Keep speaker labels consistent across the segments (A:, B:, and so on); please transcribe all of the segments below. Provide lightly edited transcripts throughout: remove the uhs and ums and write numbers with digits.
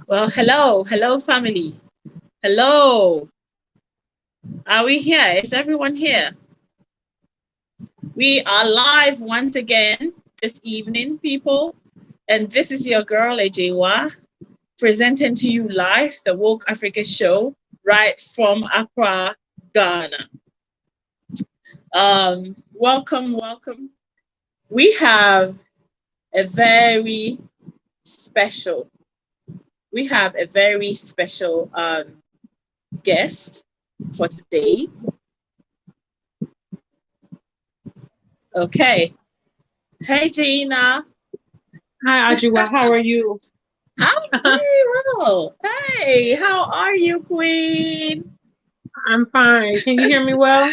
A: Well, hello, family. Hello. Are we here? Is everyone here? We are live once again this evening, people. And this is your girl, Ejewa, presenting to you live the Woke Africa show right from Accra, Ghana. Welcome. We have a very special, guest for today. Okay. Hey, Jeena.
B: Hi, Ajua. How are you?
A: I'm very well. Hey, how are you, Queen?
B: I'm fine. Can you hear me well?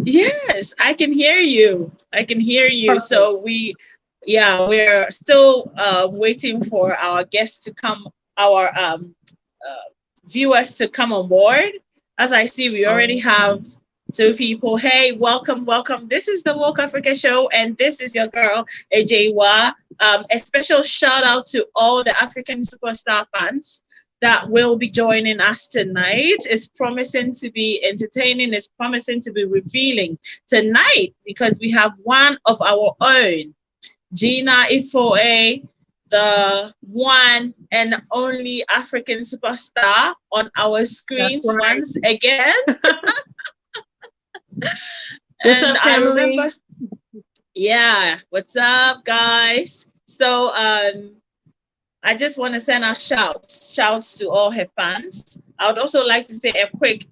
A: Yes, I can hear you. I can hear you.
B: Perfect.
A: We're still waiting for our guests to come, our viewers to come on board. As I see, we already
B: Oh,
A: have two people. Hey, welcome. This is the Woke Africa Show, and this is your girl, Ejewa. A special shout out to all the African superstar fans that will be joining us tonight. It's promising to be entertaining, it's promising to be revealing tonight because we have one of our own, Jeena Effoe, the one and only African superstar on our
B: that's
A: screens
B: right.
A: once again.
B: What's
A: And
B: up,
A: I
B: family?
A: remember, yeah, what's up, guys? I just want to send out shouts to all her fans. I would also like to say a quick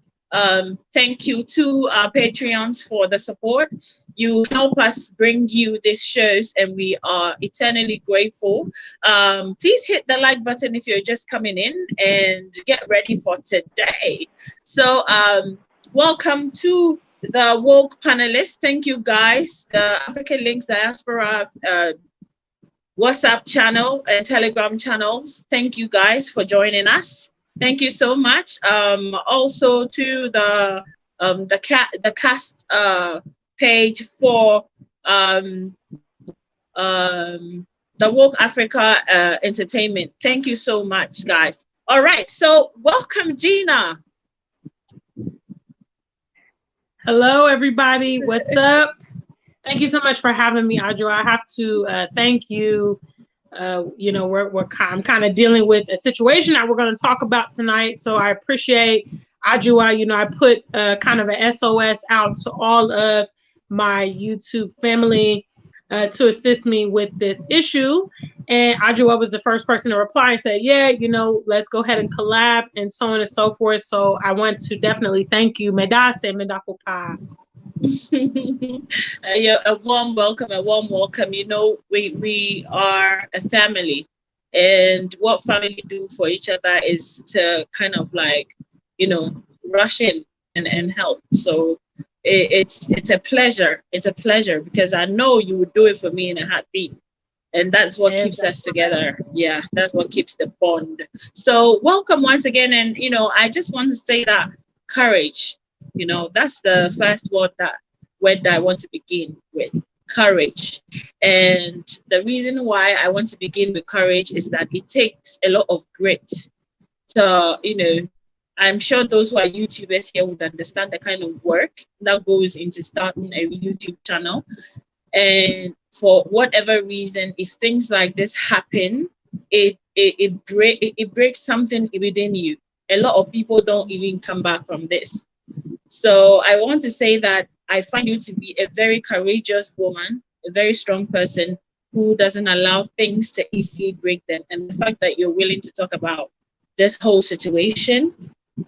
A: thank you to our Patreons for the support. You help us bring you these shows, and we are eternally grateful. Please hit the like button if you're just coming in, and get ready for today. Welcome to the woke panelists. Thank you, guys. The African Links Diaspora WhatsApp channel and Telegram channels. Thank you guys for joining us. Thank you so much. Also to the cast page for the Woke Africa Entertainment. Thank you so much, guys. All right, so welcome, Jeena.
B: Hello, everybody. What's up? Thank you so much for having me, Ajua. I have to thank you. I'm kind of dealing with a situation that we're going to talk about tonight. So I appreciate Ajua. I put kind of an SOS out to all of my YouTube family to assist me with this issue. And Ajua was the first person to reply and say, yeah, let's go ahead and collab and so on and so forth. So I want to definitely thank you. Medase Medakupa.
A: Yeah, a warm welcome, a warm welcome. We are a family, and what family do for each other is to kind of rush in and help. So it's a pleasure. It's a pleasure because I know you would do it for me in a heartbeat. And that's what keeps us together. Yeah, that's what keeps the bond. So welcome once again. And I just want to say that courage, that's the first word that I want to begin with. Courage. And the reason why I want to begin with courage is that it takes a lot of grit to, I'm sure those who are YouTubers here would understand the kind of work that goes into starting a YouTube channel. And for whatever reason, if things like this happen, it breaks something within you. A lot of people don't even come back from this. So I want to say that I find you to be a very courageous woman, a very strong person who doesn't allow things to easily break them. And the fact that you're willing to talk about this whole situation,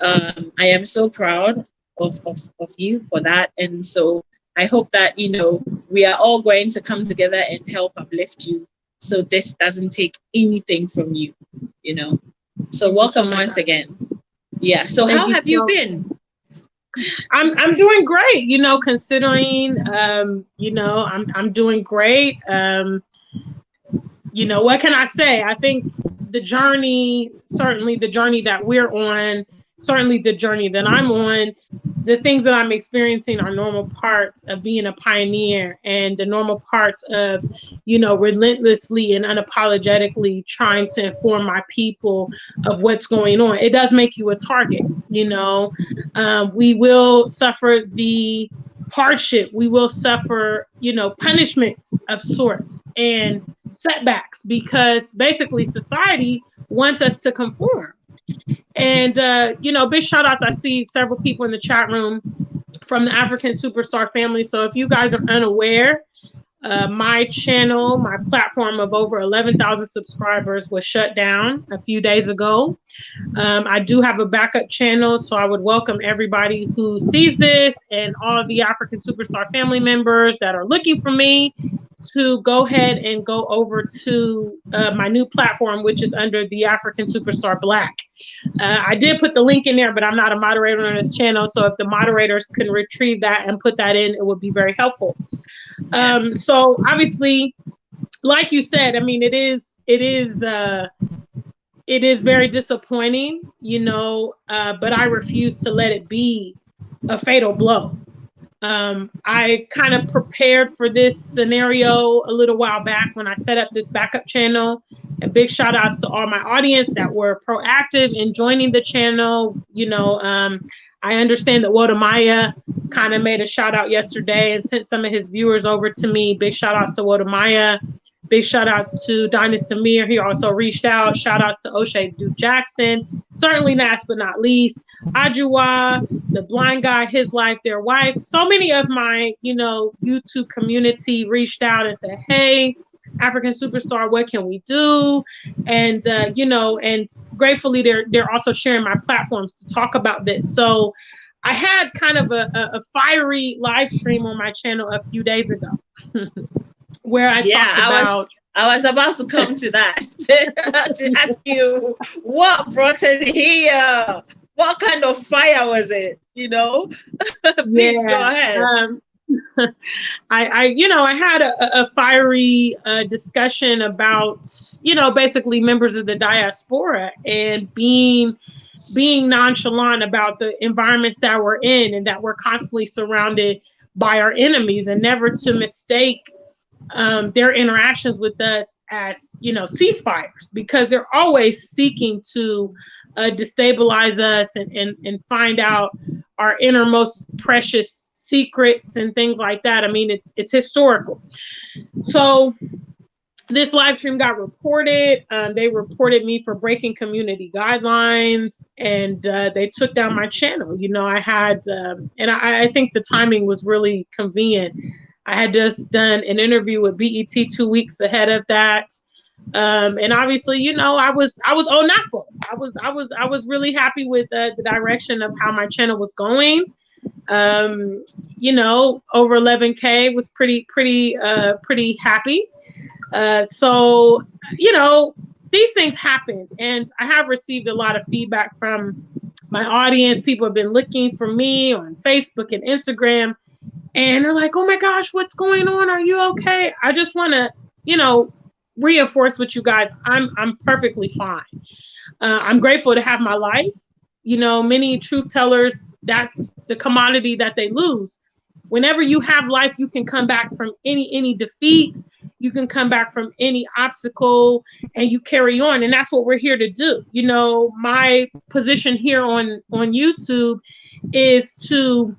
A: I am so proud of you for that. And so I hope that, we are all going to come together and help uplift you so this doesn't take anything from you. So
B: Thank you so
A: welcome
B: much.
A: once again. Yeah. So
B: Thank
A: how
B: you
A: have you
B: so
A: been?
B: I'm doing great, considering I'm doing great. What can I say? I think certainly the journey that we're on, certainly the journey that I'm on, the things that I'm experiencing are normal parts of being a pioneer and the normal parts of, relentlessly and unapologetically trying to inform my people of what's going on. It does make you a target. We will suffer the hardship. We will suffer, punishments of sorts and setbacks because basically society wants us to conform. And, big shout outs. I see several people in the chat room from the African Superstar family. So if you guys are unaware, my channel, my platform of over 11,000 subscribers was shut down a few days ago. I do have a backup channel, so I would welcome everybody who sees this and all of the African Superstar family members that are looking for me to go ahead and go over to my new platform, which is under the African Superstar Black. I did put the link in there, but I'm not a moderator on this channel. So if the moderators can retrieve that and put that in, it would be very helpful. So obviously, like you said, I mean, it is very disappointing, but I refuse to let it be a fatal blow. I kind of prepared for this scenario a little while back when I set up this backup channel. And big shout outs to all my audience that were proactive in joining the channel. I understand that Wodamaya kind of made a shout out yesterday and sent some of his viewers over to me. Big shout outs to Wodamaya. Big shout outs to Dynas Tamir. He also reached out. Shout outs to O'Shea Duke Jackson. Certainly last but not least, Ajua, the blind guy, his life, their wife. So many of my, YouTube community reached out and said, hey, African Superstar, what can we do? And, and gratefully they're also sharing my platforms to talk about this. So I had kind of a fiery live stream on my channel a few days ago. Where I talked about.
A: I was about to come to that to ask you what brought it here. What kind of fire was it? Please go ahead.
B: I had a fiery discussion about basically members of the diaspora and being nonchalant about the environments that we're in and that we're constantly surrounded by our enemies, and never to mistake their interactions with us as ceasefires, because they're always seeking to destabilize us and find out our innermost precious secrets and things like that. I mean, it's historical. So this live stream got reported. They reported me for breaking community guidelines, and they took down my channel. I had and I think the timing was really convenient. I had just done an interview with BET 2 weeks ahead of that. And obviously, I was Onakbo. I was really happy with the direction of how my channel was going. Over 11K was pretty happy. So, these things happen, and I have received a lot of feedback from my audience. People have been looking for me on Facebook and Instagram. And they're like, oh my gosh, what's going on? Are you okay? I just want to, reinforce with you guys. I'm perfectly fine. I'm grateful to have my life. Many truth tellers, that's the commodity that they lose. Whenever you have life, you can come back from any defeat. You can come back from any obstacle, and you carry on. And that's what we're here to do. My position here on YouTube is to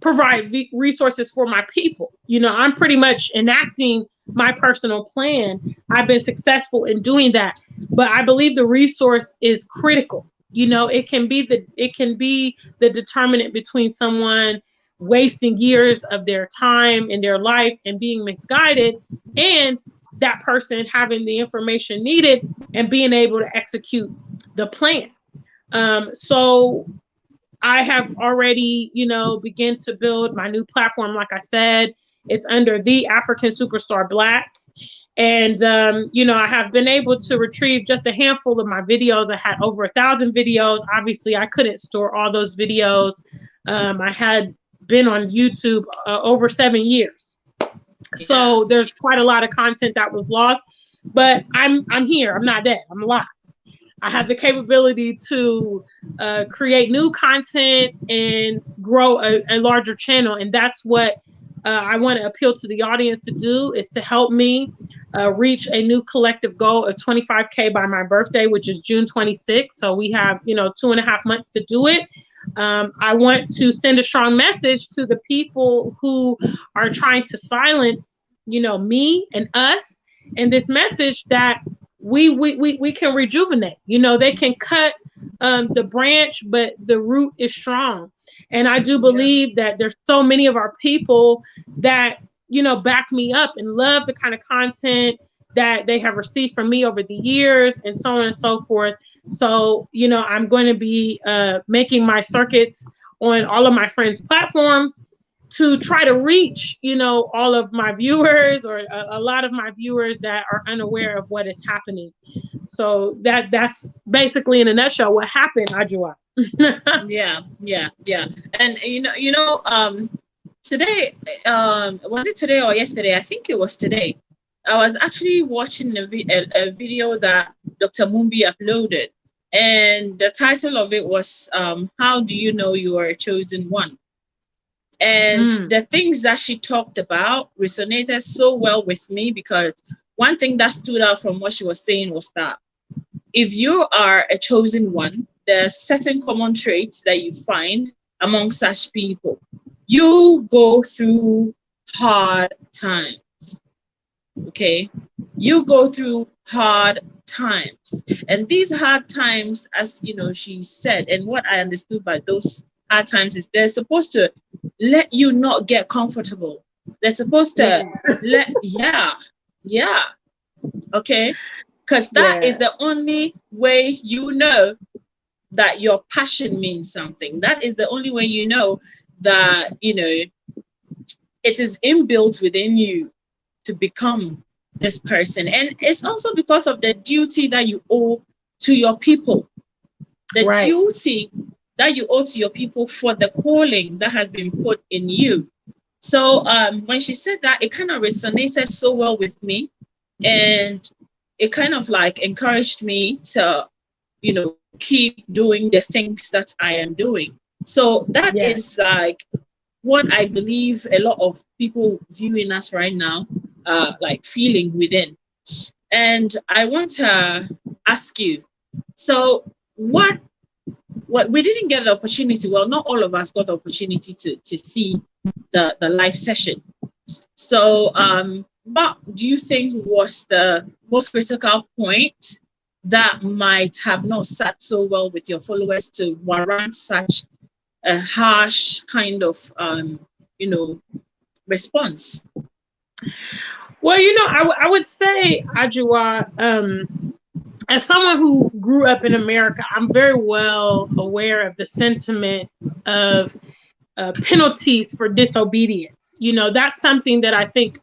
B: provide resources for my people. I'm pretty much enacting my personal plan. I've been successful in doing that, but I believe the resource is critical. It can be the determinant between someone wasting years of their time and their life and being misguided, and that person having the information needed and being able to execute the plan. So I have already, begun to build my new platform. Like I said, it's under the African Superstar Black. And, I have been able to retrieve just a handful of my videos. I had over 1,000 videos. Obviously, I couldn't store all those videos. I had been on YouTube over 7 years. So there's quite a lot of content that was lost, but I'm here. I'm not dead. I'm alive. I have the capability to create new content and grow a larger channel. And that's what I want to appeal to the audience to do, is to help me reach a new collective goal of 25K by my birthday, which is June 26th. So we have, 2.5 months to do it. I want to send a strong message to the people who are trying to silence, me and us, and this message that we can rejuvenate. They can cut the branch, but the root is strong. And I do believe that there's so many of our people that, back me up and love the kind of content that they have received from me over the years, and so on and so forth. So, I'm going to be making my circuits on all of my friends' platforms to try to reach, all of my viewers, or a lot of my viewers that are unaware of what is happening. So that's basically in a nutshell what happened, Ajua.
A: Yeah. And today, was it today or yesterday? I think it was today. I was actually watching a video that Dr. Mumbi uploaded, and the title of it was "How do you know you are a chosen one?" And the things that she talked about resonated so well with me, because one thing that stood out from what she was saying was that if you are a chosen one, there are certain common traits that you find among such people. You go through hard times. Okay? You go through hard times. And these hard times, as she said, and what I understood by those hard times is they're supposed to let you not get comfortable. They're supposed to okay, because that is the only way you know that your passion means something. That is the only way you know that it is inbuilt within you to become this person. And it's also because of the duty that you owe to your people, the duty that you owe to your people for the calling that has been put in you. So when she said that, it kind of resonated so well with me, and it kind of like encouraged me to, keep doing the things that I am doing. So that is like what I believe a lot of people viewing us right now like feeling within. And I want to ask you, so what we didn't get the opportunity, well, not all of us got the opportunity to see the live session. So what do you think was the most critical point that might have not sat so well with your followers to warrant such a harsh kind of response?
B: Well, I would say, Ajua, as someone who grew up in America, I'm very well aware of the sentiment of penalties for disobedience. That's something that I think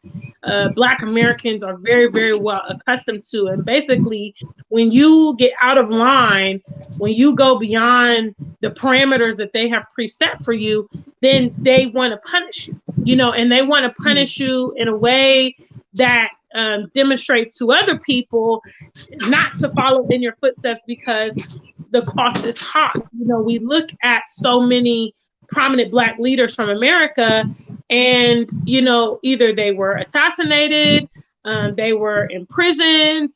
B: Black Americans are very, very well accustomed to. And basically, when you get out of line, when you go beyond the parameters that they have preset for you, then they want to punish you, and they want to punish you in a way that demonstrates to other people not to follow in your footsteps, because the cost is high. We look at so many prominent Black leaders from America, and either they were assassinated, they were imprisoned,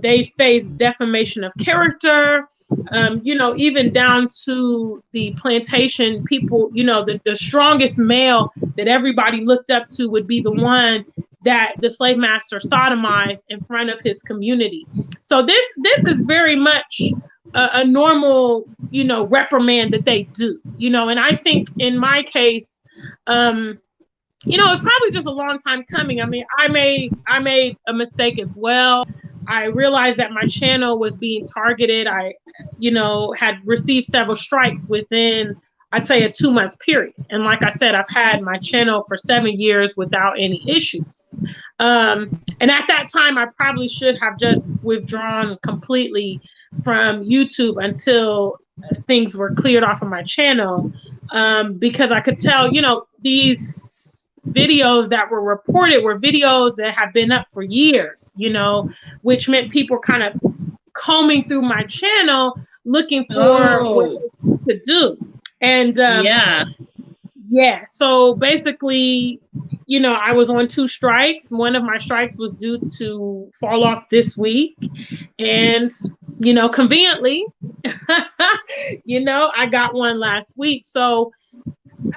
B: they faced defamation of character, even down to the plantation people. The strongest male that everybody looked up to would be the one that the slave master sodomized in front of his community. So this is very much a normal, reprimand that they do, and I think in my case, it's probably just a long time coming. I mean, I made a mistake as well. I realized that my channel was being targeted. I, had received several strikes within, I'd say, a 2-month period. And like I said, I've had my channel for 7 years without any issues. And at that time, I probably should have just withdrawn completely from YouTube until things were cleared off of my channel, because I could tell, these videos that were reported were videos that have been up for years, which meant people kind of combing through my channel looking for what
A: Oh,
B: to do. And
A: yeah.
B: yeah, so basically, you know, I was on 2 strikes. One of my strikes was due to fall off this week. And, you know, conveniently, you know, I got one last week. So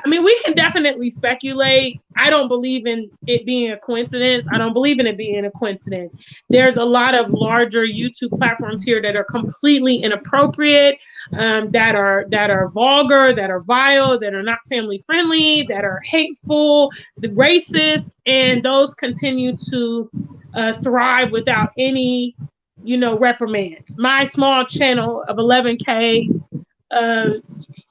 B: I mean, we can definitely speculate. I don't believe in it being a coincidence. I don't believe in it being a coincidence. There's a lot of larger YouTube platforms here that are completely inappropriate, that are vulgar, that are vile, that are not family friendly, that are hateful, the racist, and those continue to thrive without any, you know, reprimands. My small channel of 11K, uh,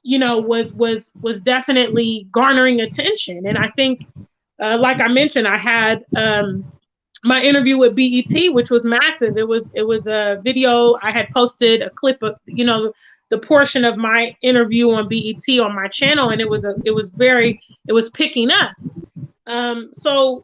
B: you know, was definitely garnering attention. And I think, like I mentioned, I had my interview with BET, which was massive. It was a video. I had posted a clip of, you know, the portion of my interview on BET on my channel, and it was picking up. So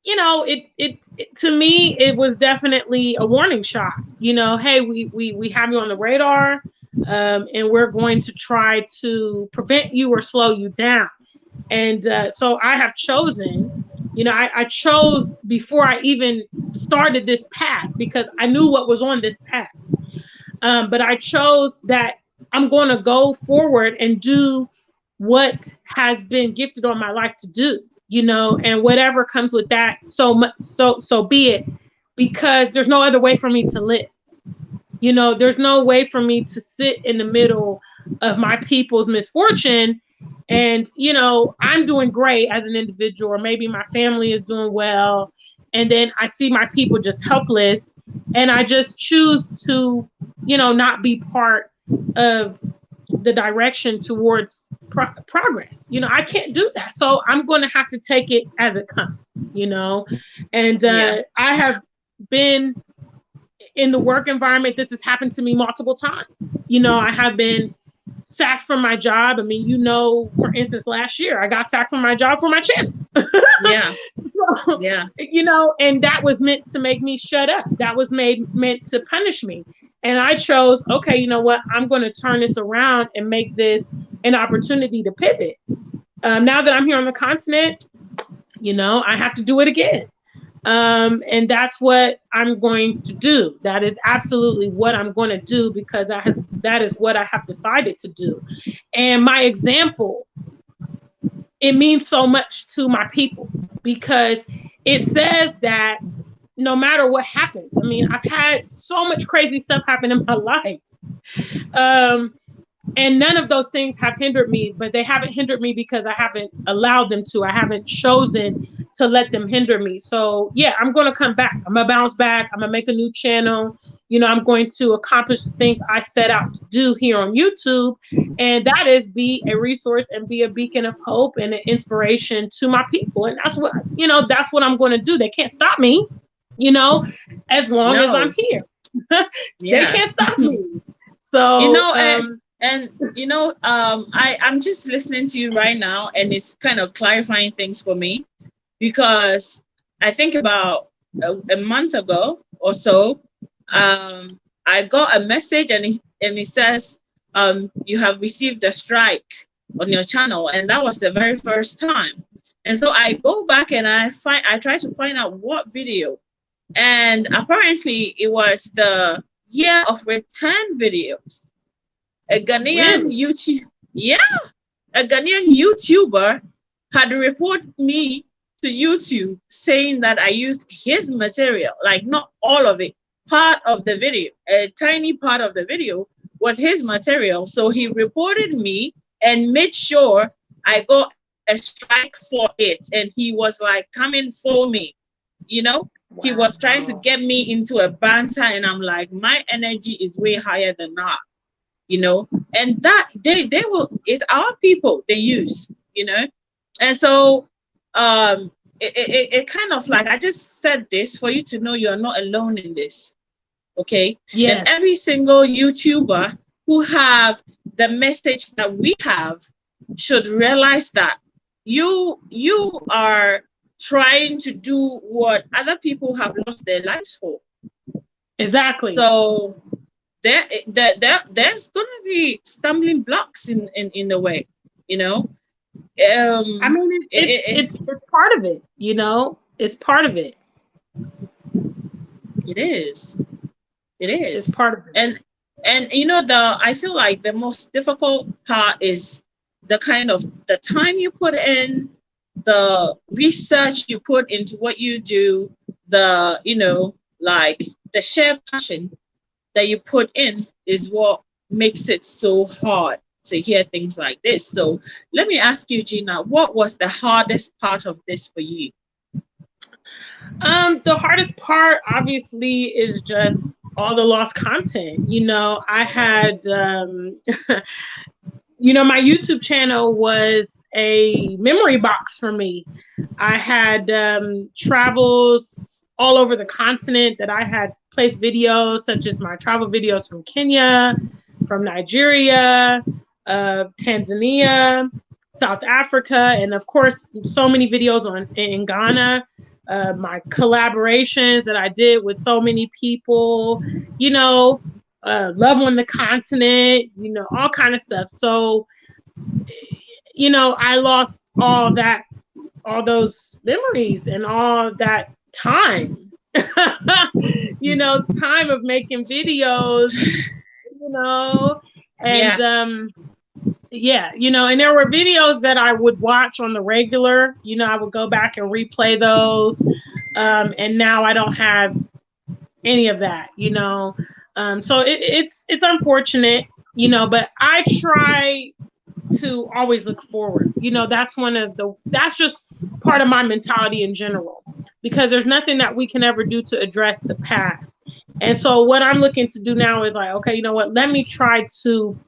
B: you know, it to me, it was definitely a warning shot. You know, hey, we have you on the radar, and we're going to try to prevent you or slow you down. And so I have chosen, you know, I chose before I even started this path because I knew what was on this path. But I chose that I'm going to go forward and do what has been gifted on my life to do, you know, and whatever comes with that, so much, so be it, because there's no other way for me to live. You know, there's no way for me to sit in the middle of my people's misfortune. And, you know, I'm doing great as an individual, or maybe my family is doing well. And then I see my people just helpless. And I just choose to, you know, not be part of the direction towards progress. You know, I can't do that. So I'm going to have to take it as it comes, you know. And
A: Yeah.
B: I have been in the work environment. This has happened to me multiple times. You know, I have been sacked from my job. I mean, you know, for instance, last year I got sacked from my job for my channel.
A: Yeah.
B: So,
A: Yeah.
B: you know, and that was meant to make me shut up. That was meant to punish me. And I chose, okay, you know what? I'm going to turn this around and make this an opportunity to pivot. Now that I'm here on the continent, you know, I have to do it again. And that's what I'm going to do. That is absolutely what I'm going to do, because that is what I have decided to do. And my example, it means so much to my people, because it says that no matter what happens, I mean, I've had so much crazy stuff happen in my life. Um, and none of those things have hindered me, but they haven't hindered me because I haven't allowed them to. I haven't chosen to let them hinder me. So yeah, I'm going to come back. I'm going to bounce back. I'm going to make a new channel. You know, I'm going to accomplish the things I set out to do here on YouTube. And that is be a resource and be a beacon of hope and an inspiration to my people. And that's what, you know, that's what I'm going to do. They can't stop me, you know, as long as I'm
A: No.
B: here. They
A: Yeah.
B: can't stop me.
A: You
B: So,
A: know, and you know, I'm just listening to you right now, and it's kind of clarifying things for me, because I think about a month ago or so, I got a message, and it says, you have received a strike on your channel, and that was the very first time. And so I go back and I try to find out what video, and apparently it was the year of return videos. A Ghanaian
B: really?
A: YouTube, yeah, a Ghanaian YouTuber had reported me to YouTube saying that I used his material, like not all of it, part of the video, a tiny part of the video was his material. So he reported me and made sure I got a strike for it. And he was like coming for me, you know? He was trying to
B: Wow.
A: get me into a banter, and I'm like, my energy is way higher than that, you know. And that they will, it's our people they use, you know. And so it kind of like, I just said this for you to know you're not alone in this, okay. And
B: Yes.
A: every single YouTuber who have the message that we have should realize that you are trying to do what other people have lost their lives for,
B: Exactly.
A: So there's gonna be stumbling blocks in the way, you know.
B: I
A: Um,
B: mean,
A: it, it,
B: it's part of it, you know. It's part of it.
A: it is. It
B: It's
A: is.
B: part of it.
A: And you know, the I feel like the most difficult part is the kind of the time you put in, the research you put into what you do, the like the sheer passion that you put in is what makes it so hard to hear things like this. So let me ask you, Jeena, what was the hardest part of this for you?
B: The hardest part, obviously, is just all the lost content. You know, I had, my YouTube channel was a memory box for me. I had travels all over the continent that I had placed videos, such as my travel videos from Kenya, from Nigeria, Tanzania, South Africa, and of course, so many videos in Ghana. My collaborations that I did with so many people, you know, love on the continent, all kind of stuff. So, I lost all those memories and all that time, time of making videos, you know, and
A: Yeah,
B: yeah, and there were videos that I would watch on the regular, I would go back and replay those. And now I don't have any of that, so it's unfortunate, but I try to always look forward. That's just part of my mentality in general, because there's nothing that we can ever do to address the past. And so what I'm looking to do now is like, okay, you know what, let me try to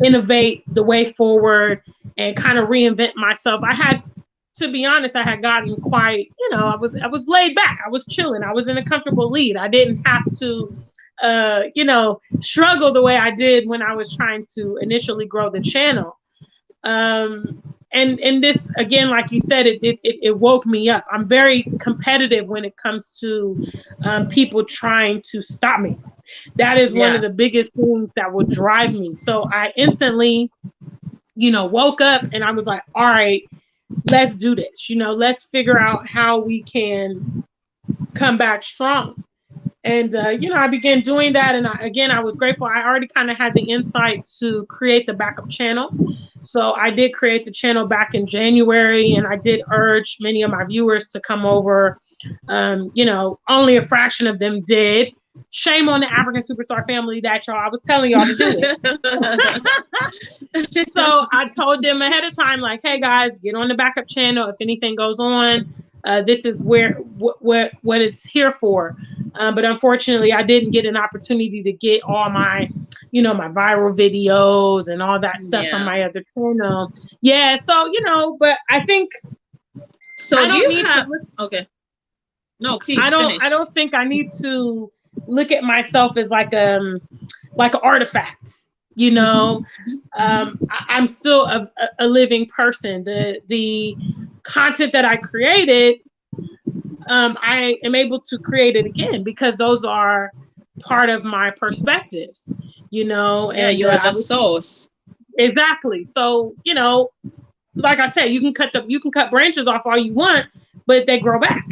B: innovate the way forward and kind of reinvent myself. To be honest, I had gotten quite, I was laid back. I was chilling. I was in a comfortable lead. I didn't have to, struggle the way I did when I was trying to initially grow the channel. And this again, like you said, it woke me up. I'm very competitive when it comes to people trying to stop me. That is one of
A: yeah,
B: the biggest things that would drive me. So I instantly, woke up and I was like, all right, let's do this. Let's figure out how we can come back strong. And I began doing that, and I was grateful. I already kind of had the insight to create the backup channel, so I did create the channel back in January, and I did urge many of my viewers to come over. Only a fraction of them did. Shame on the African Superstar family that I was telling y'all to do it. So I told them ahead of time, like, hey guys, get on the backup channel. If anything goes on, this is what it's here for. But unfortunately, I didn't get an opportunity to get all my, my viral videos and all that stuff from
A: yeah.
B: my other channel. Yeah, so but I think
A: So
B: I
A: do
B: don't
A: you
B: need to
A: have
B: look.
A: okay? No,
B: I
A: please
B: don't. I
A: finish.
B: don't think I need to look at myself as like an artifact. I'm still a living person. The content that I created, I am able to create it again because those are part of my perspectives,
A: Yeah,
B: and
A: you are the source.
B: exactly. So, like I said, you can cut branches off all you want, but they grow back.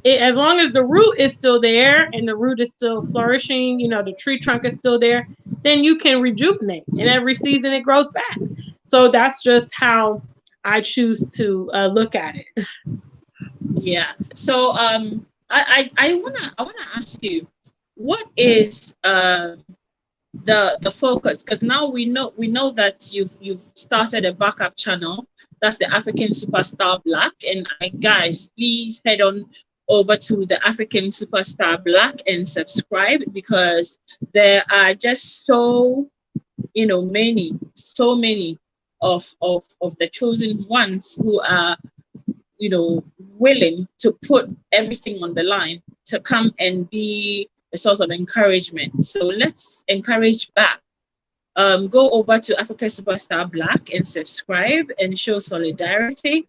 B: As long as the root is still there and the root is still flourishing, the tree trunk is still there, then you can rejuvenate, and every season it grows back. So that's just how I choose to look at it.
A: Yeah. So I wanna ask you, what is the focus? Because now we know that you've started a backup channel. That's the African Superstar Black. And guys, please head on over to the African Superstar Black and subscribe, because there are just so many of the chosen ones who are willing to put everything on the line to come and be a source of encouragement. So let's encourage back. Go over to Africa Superstar Black and subscribe and show solidarity.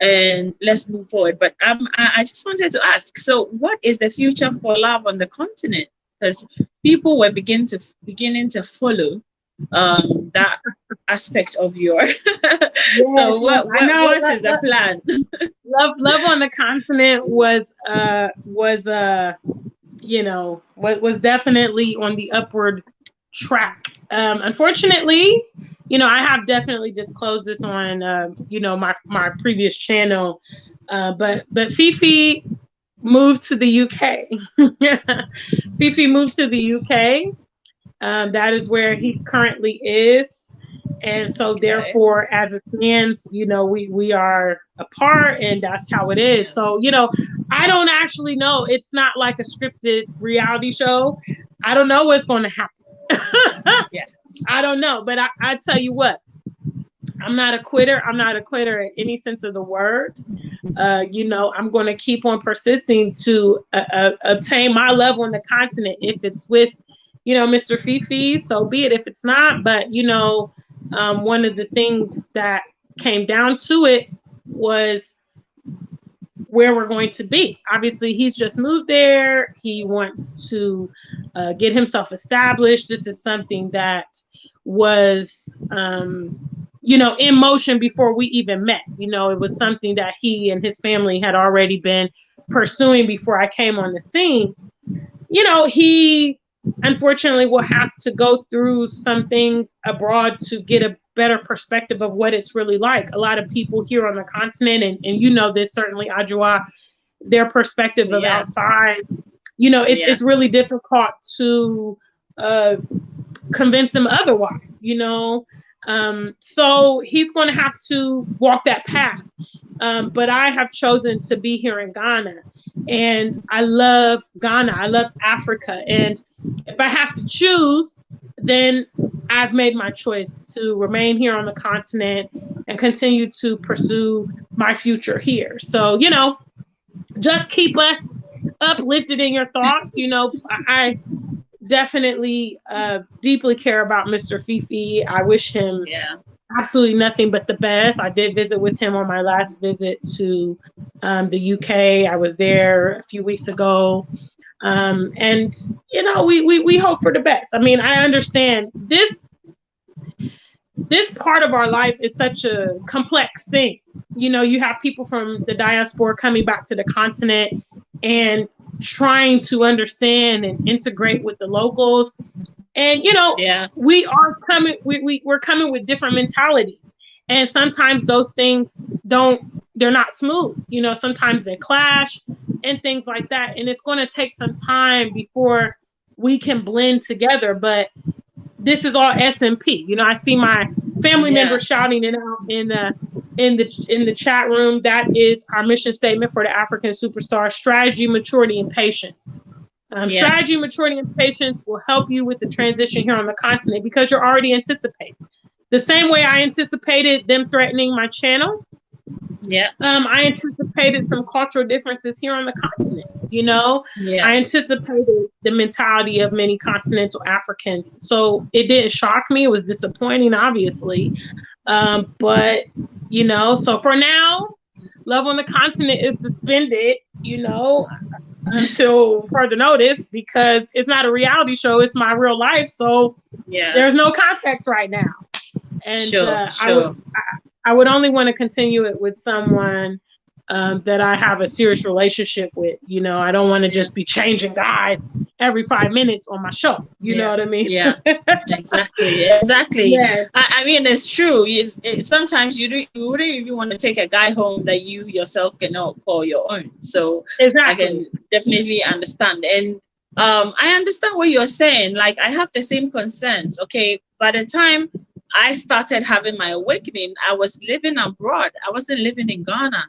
A: and let's move forward. But I just wanted to ask, so what is the future for love on the continent? Because people were beginning to follow that aspect of your
B: Yes,
A: so
B: yes, I know.
A: what is the plan?
B: Love on the continent was was definitely on the upward track. Unfortunately, I have definitely disclosed this on my previous channel, but Fifi moved to the UK. Fifi moved to the UK. That is where he currently is. And so
A: Okay.
B: therefore, as it stands, we are apart, and that's how it is.
A: Yeah.
B: So, I don't actually know. It's not like a scripted reality show. I don't know what's going to happen.
A: Yeah.
B: I don't know. But I tell you what, I'm not a quitter. I'm not a quitter in any sense of the word. I'm going to keep on persisting to obtain my level on the continent. If it's with, Mr. Fifi, so be it. If it's not, but one of the things that came down to it was where we're going to be. Obviously, he's just moved there. He wants to get himself established. This is something that was, in motion before we even met. It was something that he and his family had already been pursuing before I came on the scene. He unfortunately will have to go through some things abroad to get a better perspective of what it's really like. A lot of people here on the continent, and this certainly, Ajua, their perspective of outside, it's really difficult to convince them otherwise, so he's going to have to walk that path. But I have chosen to be here in Ghana, and I love Ghana. I love Africa. And if I have to choose, then I've made my choice to remain here on the continent and continue to pursue my future here. So, just keep us uplifted in your thoughts. I definitely deeply care about Mr. Fifi. I wish him absolutely nothing but the best. I did visit with him on my last visit to the UK. I was there a few weeks ago. And, we hope for the best. I mean, I understand this part of our life is such a complex thing. You have people from the diaspora coming back to the continent and trying to understand and integrate with the locals. And we are coming we're coming with different mentalities, and sometimes those things they're not smooth. Sometimes they clash and things like that, and it's going to take some time before we can blend together. But this is all SMP. I see my family members shouting it out in the chat room. That is our mission statement for the African Superstar: strategy, maturity, and patience. Strategy, maturity, and patience will help you with the transition here on the continent, because you're already anticipating. The same way I anticipated them threatening my channel. I anticipated some cultural differences here on the continent. I anticipated the mentality of many continental Africans. So it didn't shock me. It was disappointing, obviously. But, so for now, love on the continent is suspended, until further notice, because it's not a reality show. It's my real life. So there's no context right now. And I would only want to continue it with someone that I have a serious relationship with. I don't want to just be changing guys every 5 minutes on my show. You know what I mean?
A: Exactly. I mean, it's true. Sometimes you wouldn't even want to take a guy home that you yourself cannot call your own. So I can definitely understand. And I understand what you're saying. Like, I have the same concerns. Okay, by the time I started having my awakening, I was living abroad. I wasn't living in Ghana,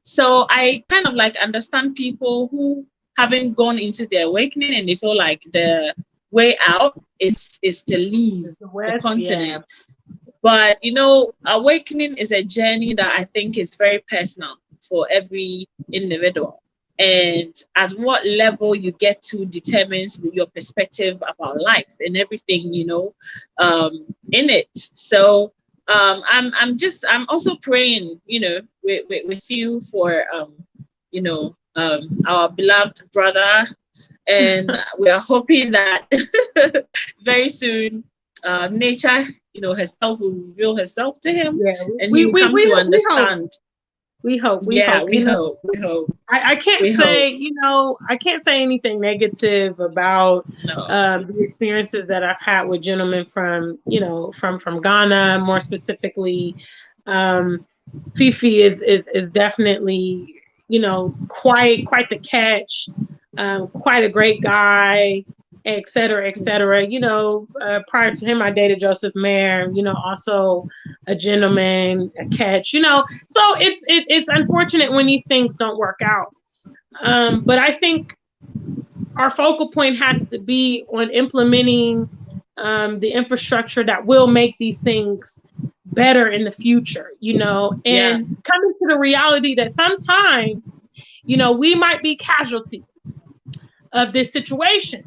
A: So I kind of like understand people who haven't gone into their awakening and they feel like the way out is to leave the continent. But, awakening is a journey that I think is very personal for every individual. And at what level you get to determines your perspective about life and everything, in it. So I'm also praying, with you for our beloved brother, and we are hoping that very soon, nature, herself will reveal herself to him,
B: Yeah,
A: and he will come to
B: we hope.
A: understand.
B: We
A: Yeah,
B: hope.
A: we hope, we hope,
B: I can't
A: we hope.
B: say, I can't say anything negative about
A: No.
B: the experiences that I've had with gentlemen from, from Ghana, more specifically. Um, Fifi is definitely, quite the catch, quite a great guy, et cetera, et cetera. Prior to him, I dated Joseph Mayer, also a gentleman, a catch, So it's unfortunate when these things don't work out. But I think our focal point has to be on implementing the infrastructure that will make these things better in the future,
A: Yeah.
B: and coming to the reality that sometimes, we might be casualties of this situation,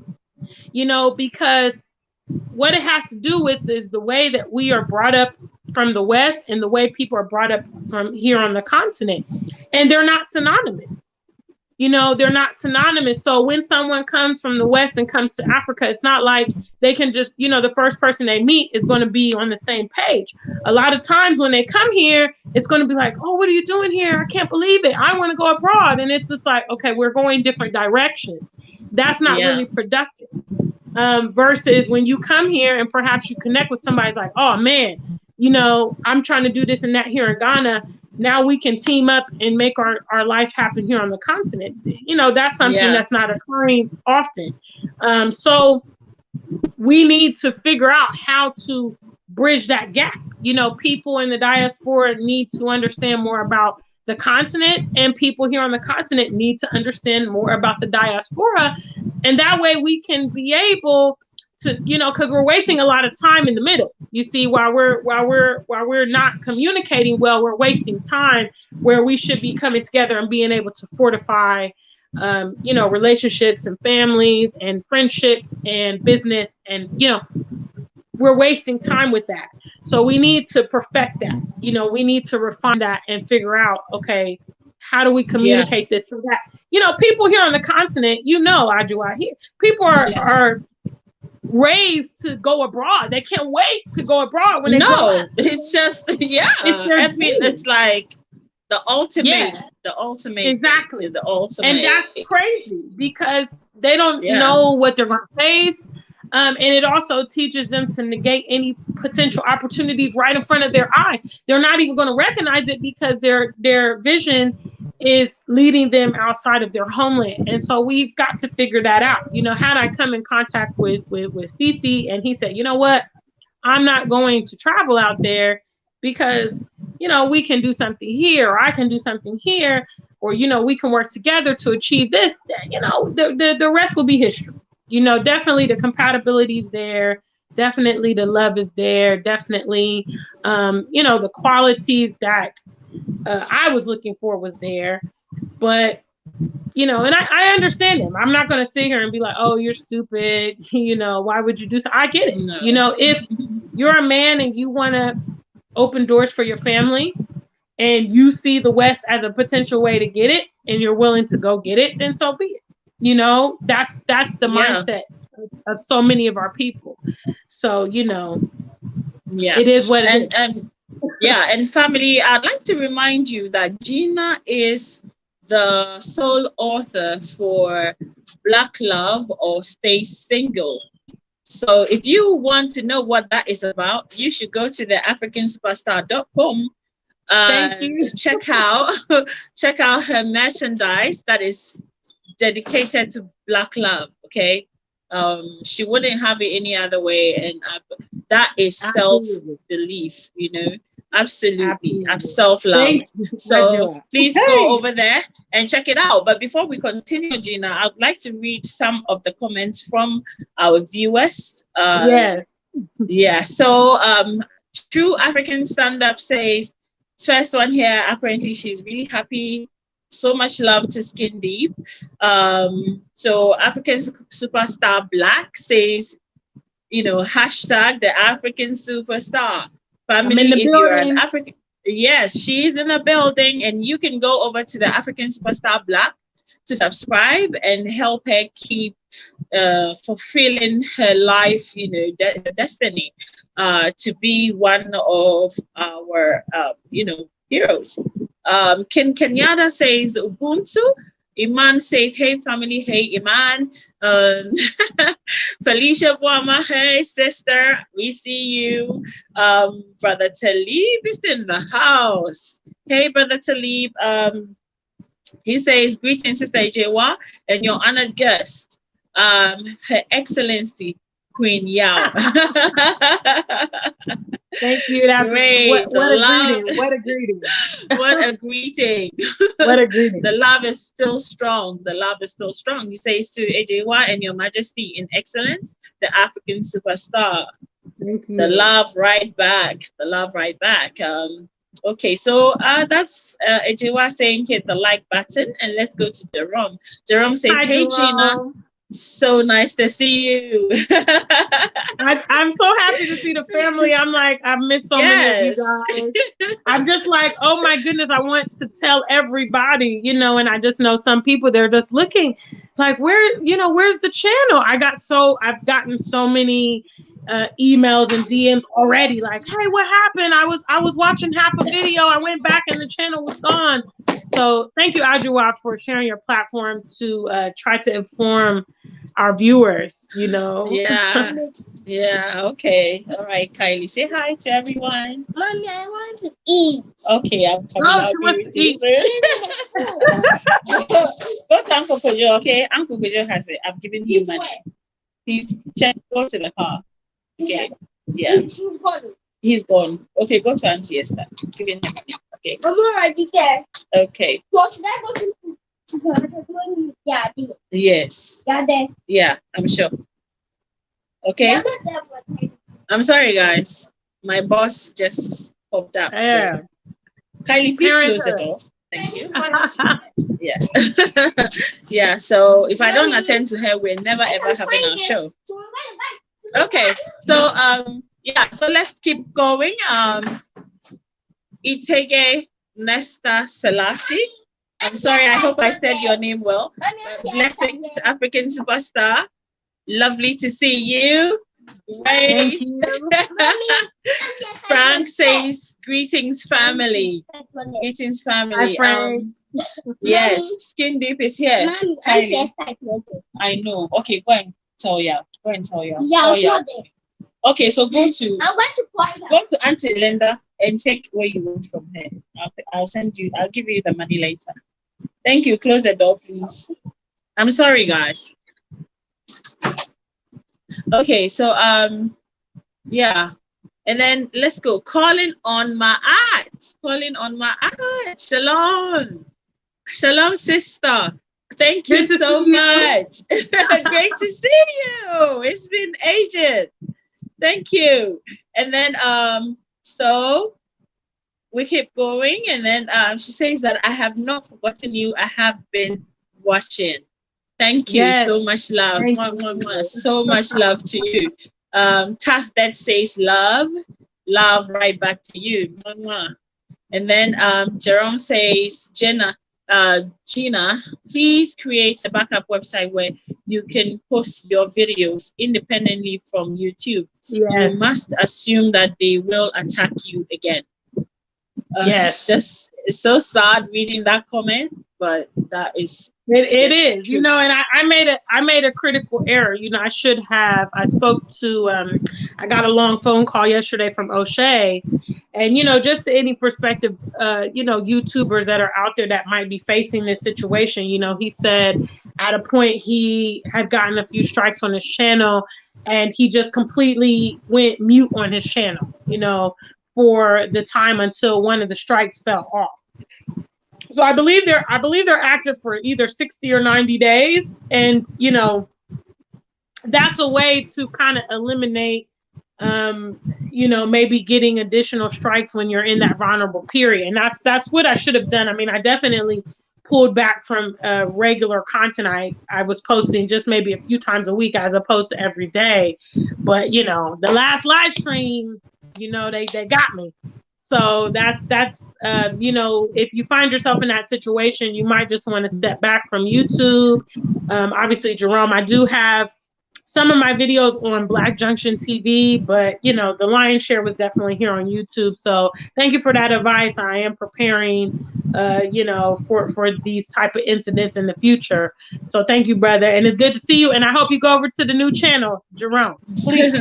B: because what it has to do with is the way that we are brought up from the West and the way people are brought up from here on the continent. And they're not synonymous. They're not synonymous. So when someone comes from the West and comes to Africa, it's not like they can just, the first person they meet is going to be on the same page. A lot of times when they come here, it's going to be like, oh, what are you doing here? I can't believe it. I want to go abroad. And it's just like, okay, we're going different directions. That's not really productive. Versus when you come here and perhaps you connect with somebody, it's like, oh man, I'm trying to do this and that here in Ghana. Now we can team up and make our life happen here on the continent. That's something that's not occurring often. So we need to figure out how to bridge that gap. People in the diaspora need to understand more about the continent, and people here on the continent need to understand more about the diaspora. And that way we can be able to, because we're wasting a lot of time in the middle. You see, while we're not communicating well, we're wasting time where we should be coming together and being able to fortify relationships and families and friendships and business. And, we're wasting time with that. So we need to perfect that. We need to refine that and figure out, okay, how do we communicate this so that, people here on the continent, Ajua, here, people are raised to go abroad. They can't wait to go abroad when they grow up.
A: It's just, it's like the ultimate, the ultimate.
B: Exactly.
A: The ultimate.
B: And that's crazy because they don't know what they're going to face. And it also teaches them to negate any potential opportunities right in front of their eyes. They're not even going to recognize it because their vision is leading them outside of their homeland. And so we've got to figure that out. Had I come in contact with Fifi and he said, you know what, I'm not going to travel out there because, we can do something here, or I can do something here, or, we can work together to achieve this, the rest will be history. Definitely the compatibility is there. Definitely the love is there. Definitely, the qualities that I was looking for was there. But, and I understand him. I'm not going to sit here and be like, oh, you're stupid. Why would you do so? I get it.
A: No.
B: If you're a man and you want to open doors for your family and you see the West as a potential way to get it and you're willing to go get it, then so be it. That's the mindset of so many of our people. So, it is what it is.
A: And family, I'd like to remind you that Jeena is the sole author for Black Love or Stay Single. So if you want to know what that is about, you should go to the africansuperstar.com to check out her merchandise that is dedicated to Black love. Okay. She wouldn't have it any other way, and that is self-belief, absolutely. Self-love. So please go over there and check it out. But before we continue, Jeena, I'd like to read some of the comments from our viewers. So True African Stand-Up says, first one here, apparently she's really happy. So much love to Skin Deep. So African Superstar Black says, hashtag the African Superstar.
B: I'm in
A: family,
B: the
A: if you're an
B: building.
A: African, yes, she's in the building, and you can go over to the African Superstar Black to subscribe and help her keep fulfilling her life, her destiny, to be one of our, heroes. Kenyatta says Ubuntu. Iman says, hey family, hey Iman. Um, Felicia Boama, hey sister, we see you. Brother Talib is in the house. Hey, Brother Talib. He says, greetings, Sister Ijewa, and your honored guest, Her Excellency, Queen Yao.
B: Thank you. That's
A: Great.
B: what a greeting. What a greeting.
A: What a greeting.
B: What a greeting.
A: The love is still strong. The love is still strong. He says to AJY and Your Majesty in Excellence, the African superstar.
B: Thank you.
A: The love right back. The love right back. Okay, so that's AJY saying hit the like button, and let's go to Jerome. Jerome says,
B: Hi,
A: hey,
B: Jerome.
A: Jeena. So nice to see you.
B: I'm so happy to see the family. I'm like, I've missed so many of you guys. I'm just like, oh my goodness, I want to tell everybody, and I just know some people, they're just looking like, where's the channel? I've gotten so many emails and DMs already, like, hey, what happened? I was watching half a video. I went back and the channel was gone. So thank you, Ajua, for sharing your platform to try to inform our viewers,
A: Yeah. Yeah. Okay. All right, Kylie. Say hi to everyone.
C: Mommy, I want to eat.
A: Okay, I'm coming.
B: Oh, she wants to eat.
A: Go to Uncle Kojo, okay? Uncle Kojo has it. I've given him money. He's go to the car. Okay. Yeah. He's gone. Okay, go to Auntie Esther. Giving him money. Okay.
C: I'm already there.
A: Okay.
C: So should I go to Daddy?
A: Yes.
C: Daddy.
A: Yeah, I'm sure. Okay. I'm sorry, guys. My boss just popped up.
B: Yeah.
A: So. Kylie, please close the door. Thank you. Yeah. Yeah. So if I don't attend to her, we're never ever having our show. Okay. So yeah. So let's keep going. Itege Nesta Selassie. I'm sorry. I hope I said your name well. Blessings, African superstar. Lovely to see you.
B: Thank you.
A: Frank says, greetings, family. Greetings, family. Yes, Skin Deep is here. I know. Okay, go and tell ya. Go and tell ya.
C: Yeah,
A: okay, so go to
C: I'm going to
A: go to Auntie Linda and take where you want from her. I'll send you. I'll give you the money later. Thank you. Close the door, please. I'm sorry, guys. Okay, so yeah, and then let's go. Calling on my aunt. Calling on my aunt. Shalom. Shalom, sister. Thank you so much. Great to see you. It's been ages. Thank you. And then so we keep going, and then she says that I have not forgotten you. I have been watching. Thank you. Yes. So much love. So much love to you. Task that says love right back to you. And then Jerome says, Jeena, please create a backup website where you can post your videos independently from YouTube. Yes. You must assume that they will attack you again. Yes. It's so sad reading that comment, but that is
B: it is, true. And I made a critical error. I should have. I spoke to I got a long phone call yesterday from O'Shea, and just to any perspective, YouTubers that are out there that might be facing this situation. He said at a point he had gotten a few strikes on his channel, and he just completely went mute on his channel. For the time until one of the strikes fell off. So I believe they're active for either 60 or 90 days. And, that's a way to kind of eliminate, maybe getting additional strikes when you're in that vulnerable period. And that's what I should have done. I mean, I definitely pulled back from regular content. I was posting just maybe a few times a week as opposed to every day. But, the last live stream, You know, they got me. So that's you know, if you find yourself in that situation, you might just want to step back from YouTube. Obviously, Jerome, I do have some of my videos on Black Junction TV, but you know, the lion's share was definitely here on YouTube. So thank you for that advice. I am preparing, you know, for these type of incidents in the future. So thank you, brother, and it's good to see you. And I hope you go over to the new channel, Jerome. Please.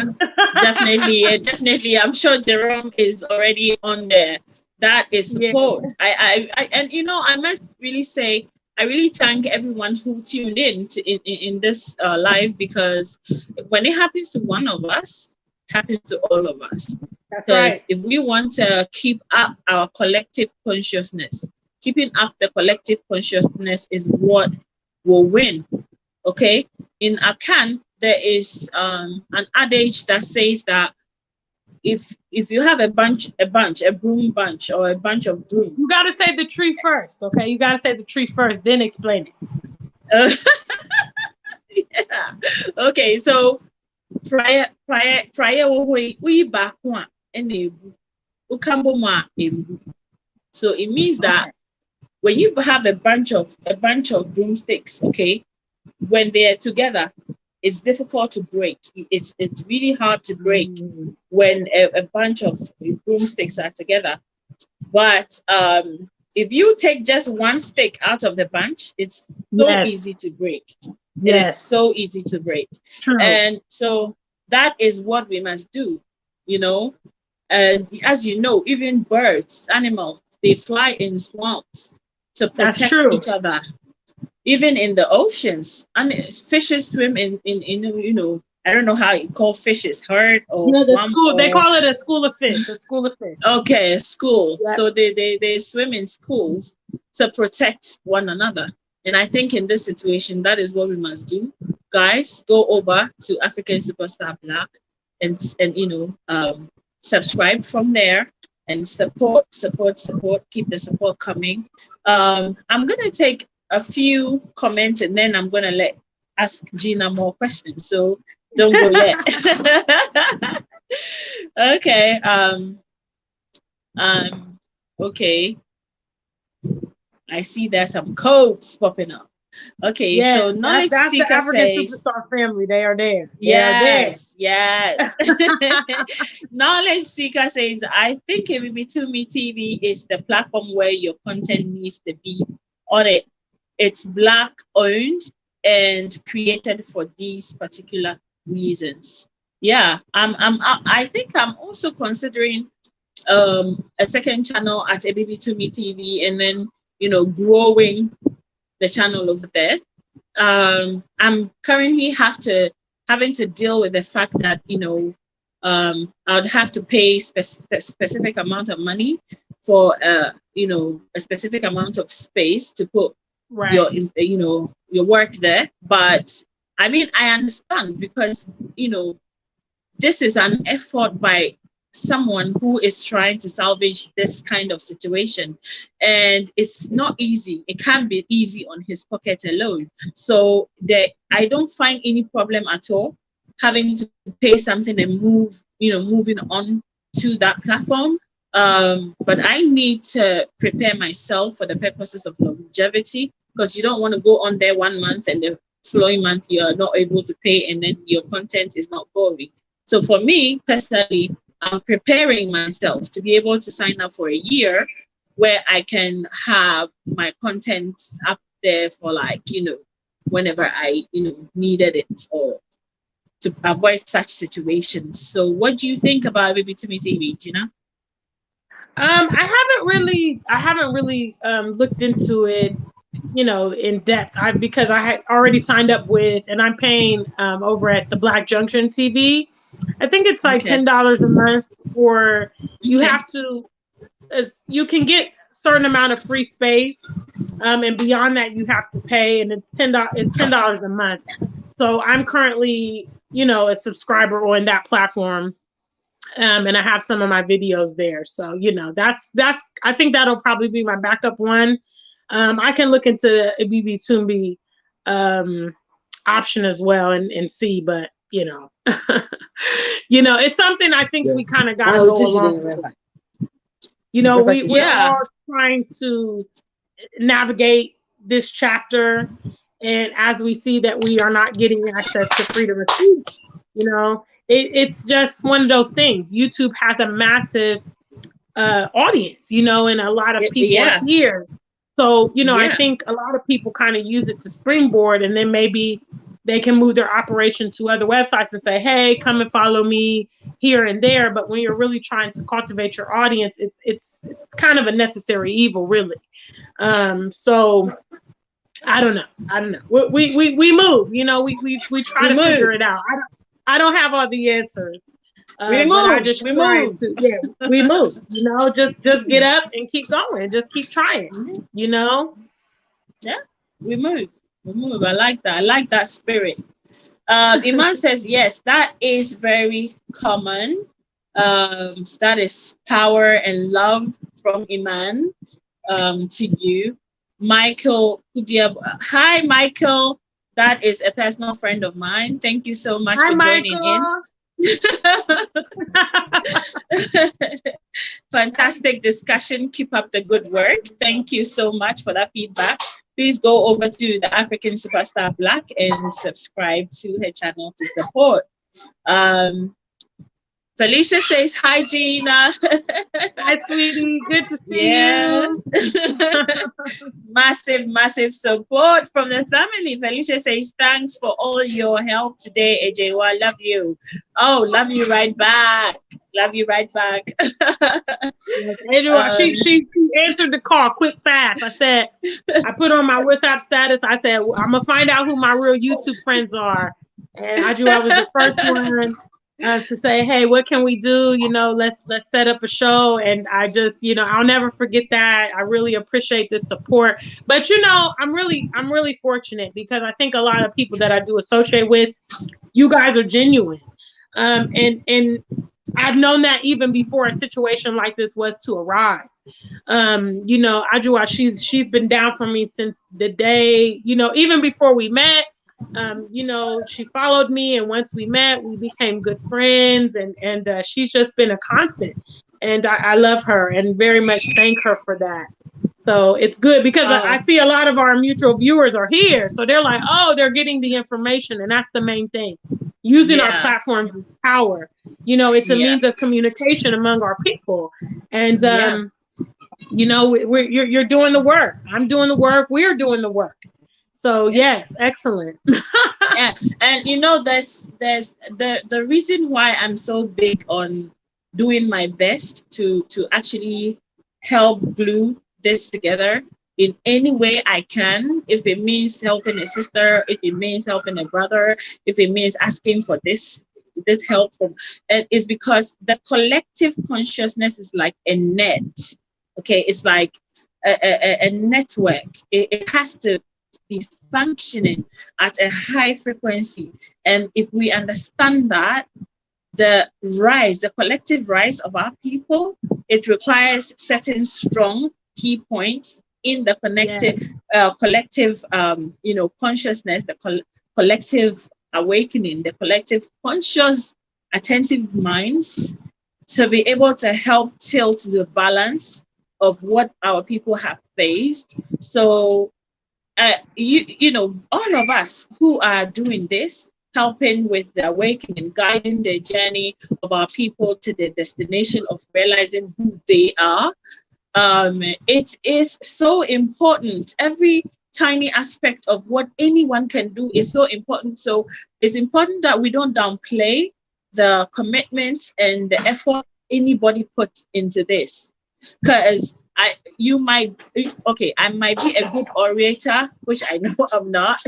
A: Definitely, definitely. I'm sure Jerome is already on there. That is
B: Yeah.
A: support. And you know, I must really say, I really thank everyone who tuned in to, in this live, because when it happens to one of us, it happens to all of us.
B: That's
A: Because
B: right.
A: if we want to keep up our collective consciousness, keeping up the collective consciousness is what will win. Okay, in Akan there is an adage that says that if you have a broom bunch, or a bunch of broom.
B: You got to say the tree first, okay? You got to say the tree first, then explain it.
A: Yeah. Okay, so prior we back one and so it means that when you have a bunch of broomsticks, okay, when they're together, it's difficult to break. It's really hard to break when a bunch of broomsticks are together. But if you take just one stick out of the bunch, it's so easy to break. It is so easy to break.
B: True.
A: And so that is what we must do, you know. And as you know, even birds, animals, they fly in swamps to protect each other. Even in the oceans, and fishes swim in you know, I don't know how you call fishes, herd or swamp.
B: They call it a school of fish. A school of fish.
A: Okay, a school.
B: Yep.
A: So they swim in schools to protect one another. And I think in this situation, that is what we must do. Guys, go over to African Superstar Black and you know, subscribe from there and support. Keep the support coming. I'm gonna take a few comments and then I'm gonna ask Jeena more questions. So don't go yet. Okay. Okay. I see there's some codes popping up. Okay, so Knowledge
B: that's
A: Seeker
B: the African
A: says,
B: Superstar family. They are there.
A: Yes. Knowledge Seeker says, I think ABB2Me TV is the platform where your content needs to be on it. It's Black owned and created for these particular reasons. Yeah, I think I'm also considering a second channel at ABB2Me TV, and then, you know, growing the channel over there. I'm currently having to deal with the fact that, you know, I'd have to pay specific amount of money for you know, a specific amount of space to put your, you know, your work there. But I mean, I understand, because, you know, this is an effort by someone who is trying to salvage this kind of situation, and it's not easy. It can't be easy on his pocket alone. So I don't find any problem at all having to pay something and moving on to that platform. But I need to prepare myself for the purposes of longevity, because you don't want to go on there 1 month and the following month you're not able to pay, and then your content is not going. So for me personally, I'm preparing myself to be able to sign up for a year where I can have my content up there for, like, you know, whenever I, you know, needed it, or to avoid such situations. So what do you think about ABB2Me TV, Jeena?
B: I haven't really looked into it, you know, in depth. Because I had already signed up with, and I'm paying over at the Black Junction TV. I think it's like $10 a month for, you have to, you can get certain amount of free space, and beyond that you have to pay, and it's $10 a month. So I'm currently, you know, a subscriber on that platform, and I have some of my videos there. So, you know, that's I think that'll probably be my backup one. I can look into a ABB2Me option as well and see, but you know. You know, it's something I think we kind of got to go along with. You know, we're all trying to navigate this chapter, and as we see that we are not getting access to freedom of speech, you know, it's just one of those things. YouTube has a massive audience, you know, and a lot of people are here. So, you know, I think a lot of people kind of use it to springboard, and then maybe they can move their operation to other websites and say, hey, come and follow me here and there. But when you're really trying to cultivate your audience, it's kind of a necessary evil, really. So I don't know. We move, you know, we try to figure it out. I don't have all the answers.
A: We move,
B: we move, you know, just get up and keep going. Just keep trying, you know?
A: Yeah, we move. I like that. I like that spirit. Iman says, yes, that is very common. That is power and love from Iman to you. Michael, hi, Michael. That is a personal friend of mine. Thank you so much for joining in. Fantastic discussion. Keep up the good work. Thank you so much for that feedback. Please go over to the African Superstar Black and subscribe to her channel to support. Felicia says, hi, Jeena.
B: Hi, sweetie. Good to see you.
A: Massive support from the family. Felicia says, thanks for all your help today, AJ. Love you. Oh, love you right back. Love you right back.
B: She answered the call quick, fast. I said, I put on my WhatsApp status. I said, I'm going to find out who my real YouTube friends are. And I was the first one to say, hey, what can we do? You know, let's set up a show. And I just, you know, I'll never forget that. I really appreciate this support. But, you know, I'm really fortunate because I think a lot of people that I do associate with, you guys are genuine. And I've known that even before a situation like this was to arise. You know, Ajua, she's been down for me since the day, you know, even before we met. You know, she followed me, and once we met, we became good friends, and she's just been a constant, and I love her and very much thank her for that. So it's good because I see a lot of our mutual viewers are here, so they're like, oh, they're getting the information, and that's the main thing. Using our platforms with power, you know, it's a means of communication among our people, and you know, you're doing the work. I'm doing the work. We're doing the work. So yes, excellent.
A: Yeah, and you know, there's the reason why I'm so big on doing my best to actually help glue this together in any way I can. If it means helping a sister, if it means helping a brother, if it means asking for this help from, is because the collective consciousness is like a net. Okay, it's like a network. It has to be functioning at a high frequency, and if we understand that the collective rise of our people, it requires certain strong key points in the collective you know, consciousness, the collective awakening, the collective conscious attentive minds, to be able to help tilt the balance of what our people have faced. So you know, all of us who are doing this, helping with the awakening, guiding the journey of our people to the destination of realizing who they are, it is so important. Every tiny aspect of what anyone can do is so important. So it's important that we don't downplay the commitment and the effort anybody puts into this, because I might be a good orator, which I know I'm not,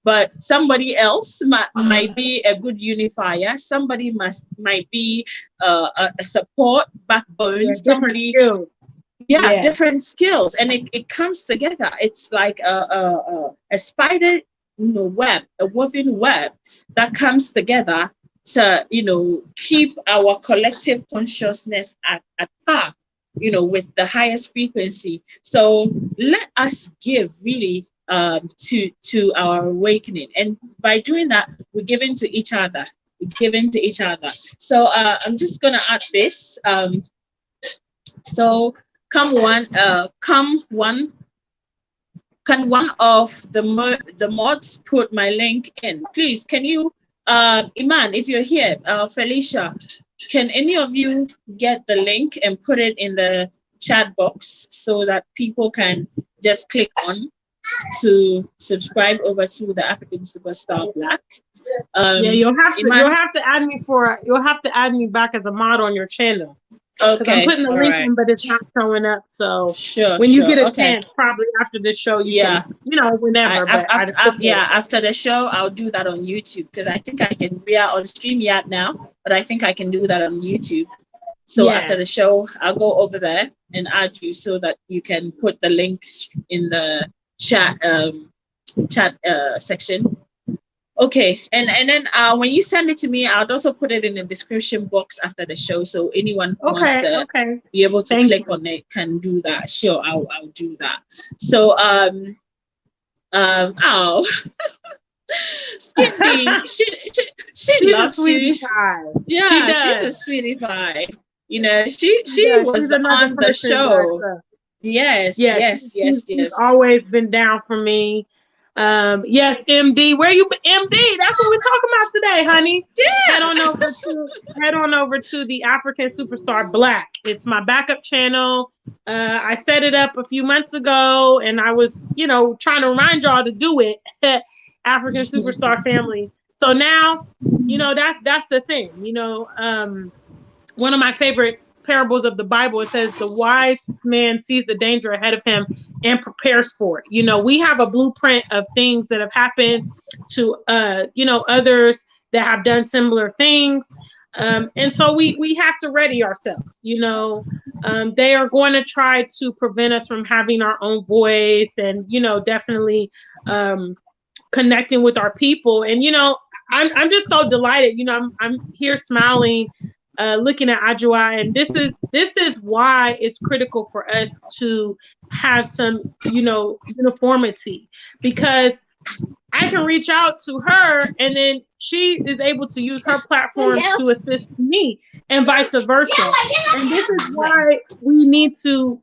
A: but somebody else might be a good unifier. Somebody might be a support backbone. Somebody, different skills, and it comes together. It's like a spider, you know, web, a woven web that comes together to, you know, keep our collective consciousness at par, you know, with the highest frequency. So let us give really to our awakening, and by doing that, we're giving to each other. giving to each other. So I'm just gonna add this. So come one. Can one of the mods put my link in, please? Can you, Iman, if you're here, Felicia, can any of you get the link and put it in the chat box so that people can just click on to subscribe over to the African Superstar Black?
B: Yeah,
A: Iman,
B: you'll have to add me you'll have to add me back as a mod on your channel. Because I'm putting the link in, but it's not showing up. So when you get a chance, probably after this show, you can, whenever.
A: After the show, I'll do that on YouTube because I think I can. We are on StreamYard now, but I think I can do that on YouTube. So after the show, I'll go over there and add you so that you can put the link in the chat section. Okay, and then when you send it to me, I'll also put it in the description box after the show, so anyone who wants to be able to click on it can do that. Sure, I'll do that. So Skinny, she loves you. Yeah, she's a sweetie pie. She was on the show. Yes.
B: She's always been down for me. Yes, MD, where you MD? That's what we're talking about today, honey.
A: Yeah.
B: Head on over to the African Superstar Black. It's my backup channel. I set it up a few months ago, and I was, trying to remind y'all to do it. African Superstar family. So now, that's the thing. One of my favorite parables of the Bible, it says the wise man sees the danger ahead of him and prepares for it. We have a blueprint of things that have happened to others that have done similar things, and so we have to ready ourselves. They are going to try to prevent us from having our own voice and definitely connecting with our people. And I'm just so delighted. I'm here smiling, looking at Ajua, and this is why it's critical for us to have some uniformity, because I can reach out to her and then she is able to use her platform to assist me, and vice versa. And this is why we need to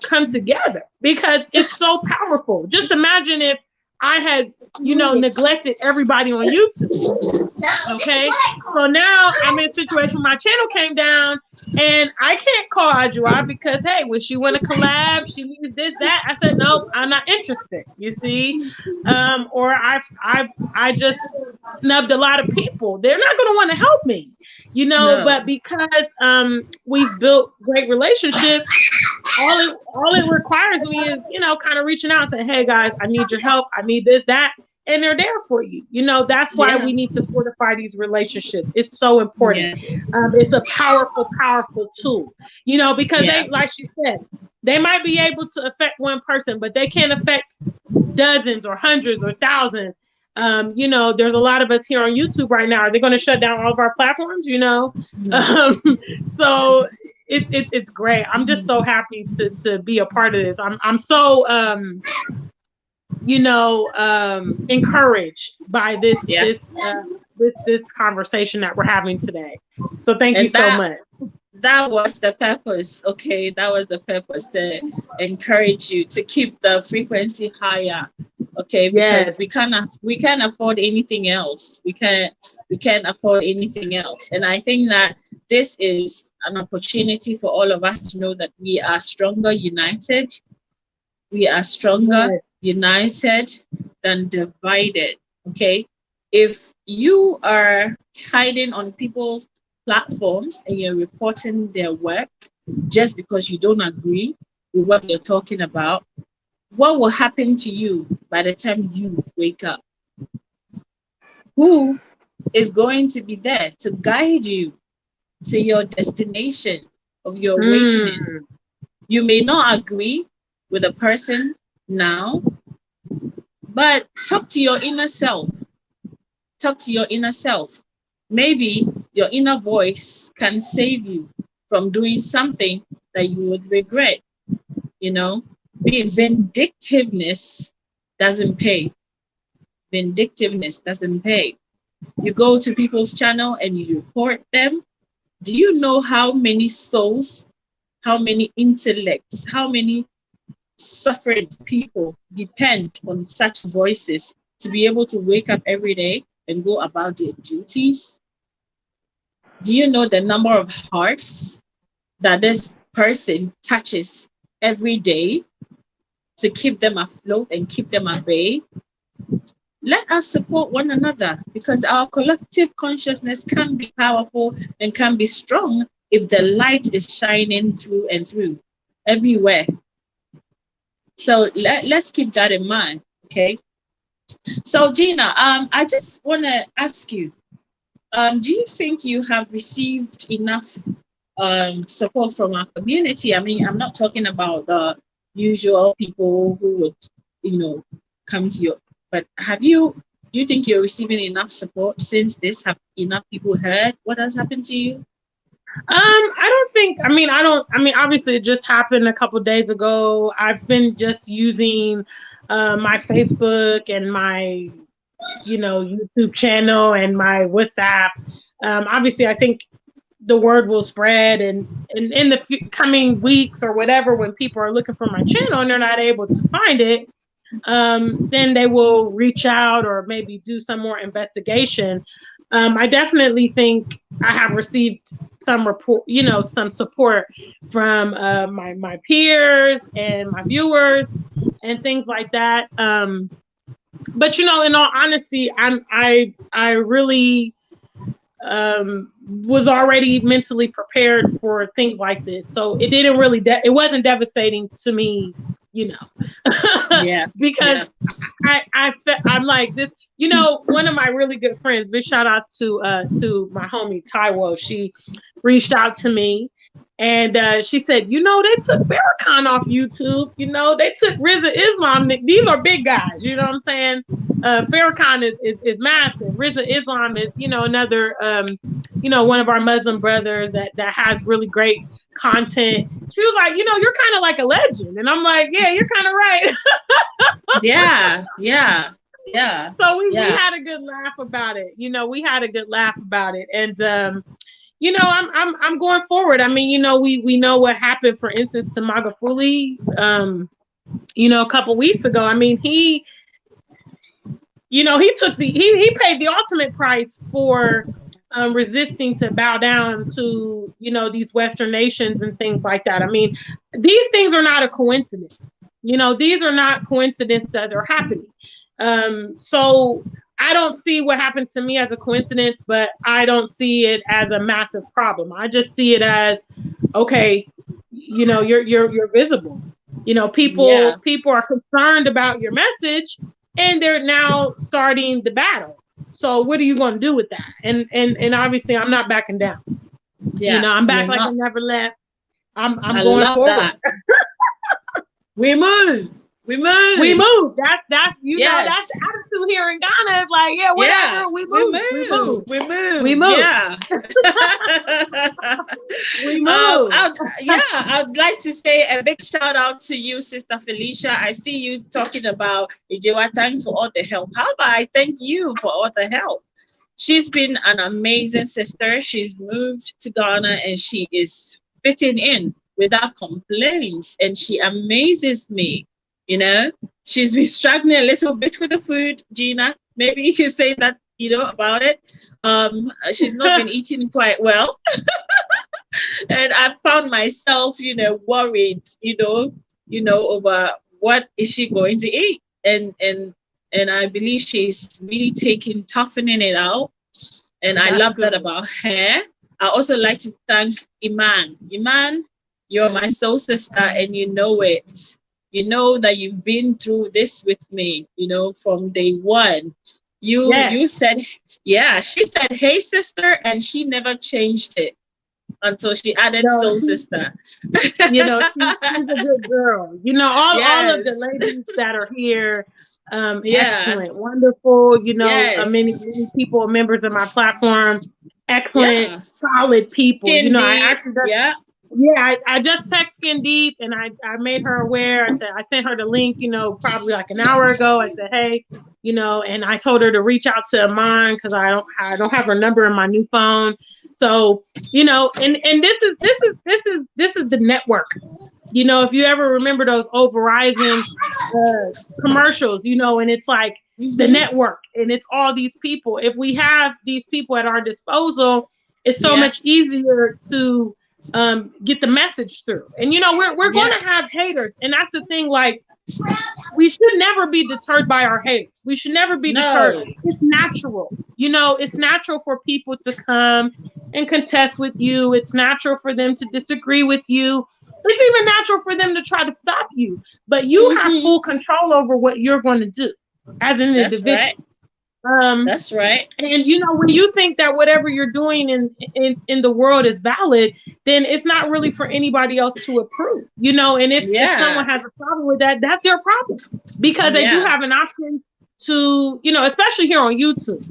B: come together, because it's so powerful. Just imagine if I had neglected everybody on YouTube. Okay, so now I'm in a situation where my channel came down and I can't call Ajua because, hey, when she want to collab, she needs this, that. I said, no, I'm not interested, you see. Or I just snubbed a lot of people. They're not going to want to help me, no. But because we've built great relationships, all it requires me is, kind of reaching out and saying, hey guys, I need your help. I need this, that. And they're there for you. That's why we need to fortify these relationships. It's so important. It's a powerful, powerful tool, because they, like she said, they might be able to affect one person, but they can't affect dozens or hundreds or thousands. There's a lot of us here on YouTube right now. Are they going to shut down all of our platforms? So it's great. I'm just so happy to be a part of this. I'm so encouraged by this conversation that we're having today. So thank you so much.
A: That was the purpose. Okay, that was the purpose, to encourage you to keep the frequency higher. Okay, because we can't afford anything else. We can't afford anything else. And I think that this is an opportunity for all of us to know that we are stronger united. We are stronger united than divided. Okay, if you are hiding on people's platforms and you're reporting their work just because you don't agree with what they're talking about, what will happen to you by the time you wake up? Who is going to be there to guide you to your destination of your awakening? You may not agree with a person now, but talk to your inner self. Talk to your inner self. Maybe your inner voice can save you from doing something that you would regret. Vindictiveness doesn't pay. Vindictiveness doesn't pay. You go to people's channel and you report them. Do you know how many souls, how many intellects, how many suffering people depend on such voices to be able to wake up every day and go about their duties? Do you know the number of hearts that this person touches every day to keep them afloat and keep them at bay? Let us support one another because our collective consciousness can be powerful and can be strong if the light is shining through and through everywhere. So let's keep that in mind. Okay. So Jeena, I just want to ask you, do you think you have received enough support from our community? I mean, I'm not talking about the usual people who would, come to you, but do you think you're receiving enough support since this? Have enough people heard what has happened to you?
B: I don't think, obviously it just happened a couple days ago. I've been just using my Facebook and my, YouTube channel and my WhatsApp. Obviously, I think the word will spread, and in the coming weeks or whatever, when people are looking for my channel and they're not able to find it, then they will reach out or maybe do some more investigation. I definitely think I have received some some support from my peers and my viewers and things like that. But in all honesty, I really was already mentally prepared for things like this, so it didn't really it wasn't devastating to me,
A: Yeah.
B: because I'm like this, one of my really good friends, big shout out to my homie Taiwo. She reached out to me and she said, they took Farrakhan off YouTube, they took Rizza Islam. These are big guys, you know what I'm saying? Farrakhan is massive. Rizza Islam is, another one of our Muslim brothers that has really great content. She was like, you're kind of like a legend. And I'm like, yeah, you're kind of right.
A: Yeah.
B: So we had a good laugh about it. We had a good laugh about it. And I'm going forward. I mean, we know what happened, for instance, to Magafuli, a couple weeks ago. I mean, he took he paid the ultimate price for resisting to bow down to, these Western nations and things like that. I mean, these things are not a coincidence. These are not coincidences that are happening. So I don't see what happened to me as a coincidence, but I don't see it as a massive problem. I just see it as, okay, you're visible. People are concerned about your message, and they're now starting the battle. So what are you going to do with that? And obviously I'm not backing down.
A: Yeah.
B: I'm back like I never left. I'm going forward. That.
A: We move.
B: That's know, that's the attitude here in Ghana. It's like, yeah, whatever. Yeah. We move.
A: Yeah.
B: We move.
A: I'd like to say a big shout out to you, Sister Felicia. I see you talking about Ijewa. Thanks for all the help. How about I thank you for all the help? She's been an amazing sister. She's moved to Ghana and she is fitting in without complaints, and she amazes me. She's been struggling a little bit with the food, Jeena. Maybe you can say that, about it. She's not been eating quite well. And I found myself, worried, over what is she going to eat. And I believe she's really toughening it out. And I love that about her. I also like to thank Iman. Iman, you're my soul sister and you know it. You know that you've been through this with me, from day one. You said, she said, hey, sister, and she never changed it until she added soul sister.
B: She's a good girl. All of the ladies that are here, excellent, wonderful, many people, members of my platform, excellent, solid people. I actually I just texted Skin Deep and I made her aware. I sent her the link, probably like an hour ago. I said, hey, and I told her to reach out to Iman because I don't have her number in my new phone. So, and this is the network. If you ever remember those old Verizon commercials, and it's like the network and it's all these people. If we have these people at our disposal, it's so much easier to get the message through. And we're going to have haters, and that's the thing. Like, we should never be deterred by our haters. We should never be deterred. It's natural. It's natural for people to come and contest with you. It's natural for them to disagree with you. It's even natural for them to try to stop you. But you have full control over what you're going to do as an individual.
A: Right. That's right.
B: And when you think that whatever you're doing in the world is valid, then it's not really for anybody else to approve. And if someone has a problem with that, that's their problem, because they do have an option to, especially here on YouTube.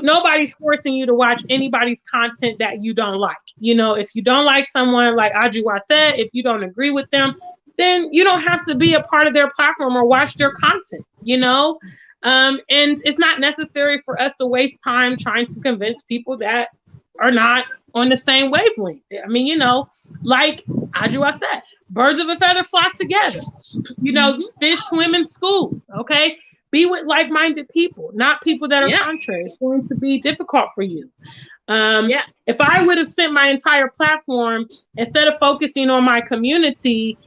B: Nobody's forcing you to watch anybody's content that you don't like. If you don't like someone, like Ajuwa said, if you don't agree with them, then you don't have to be a part of their platform or watch their content. And it's not necessary for us to waste time trying to convince people that are not on the same wavelength. I mean, like Ajuwa said, birds of a feather flock together. Fish swim in schools. Okay. Be with like-minded people, not people that are contrary. It's going to be difficult for you. If I would have spent my entire platform, instead of focusing on my community,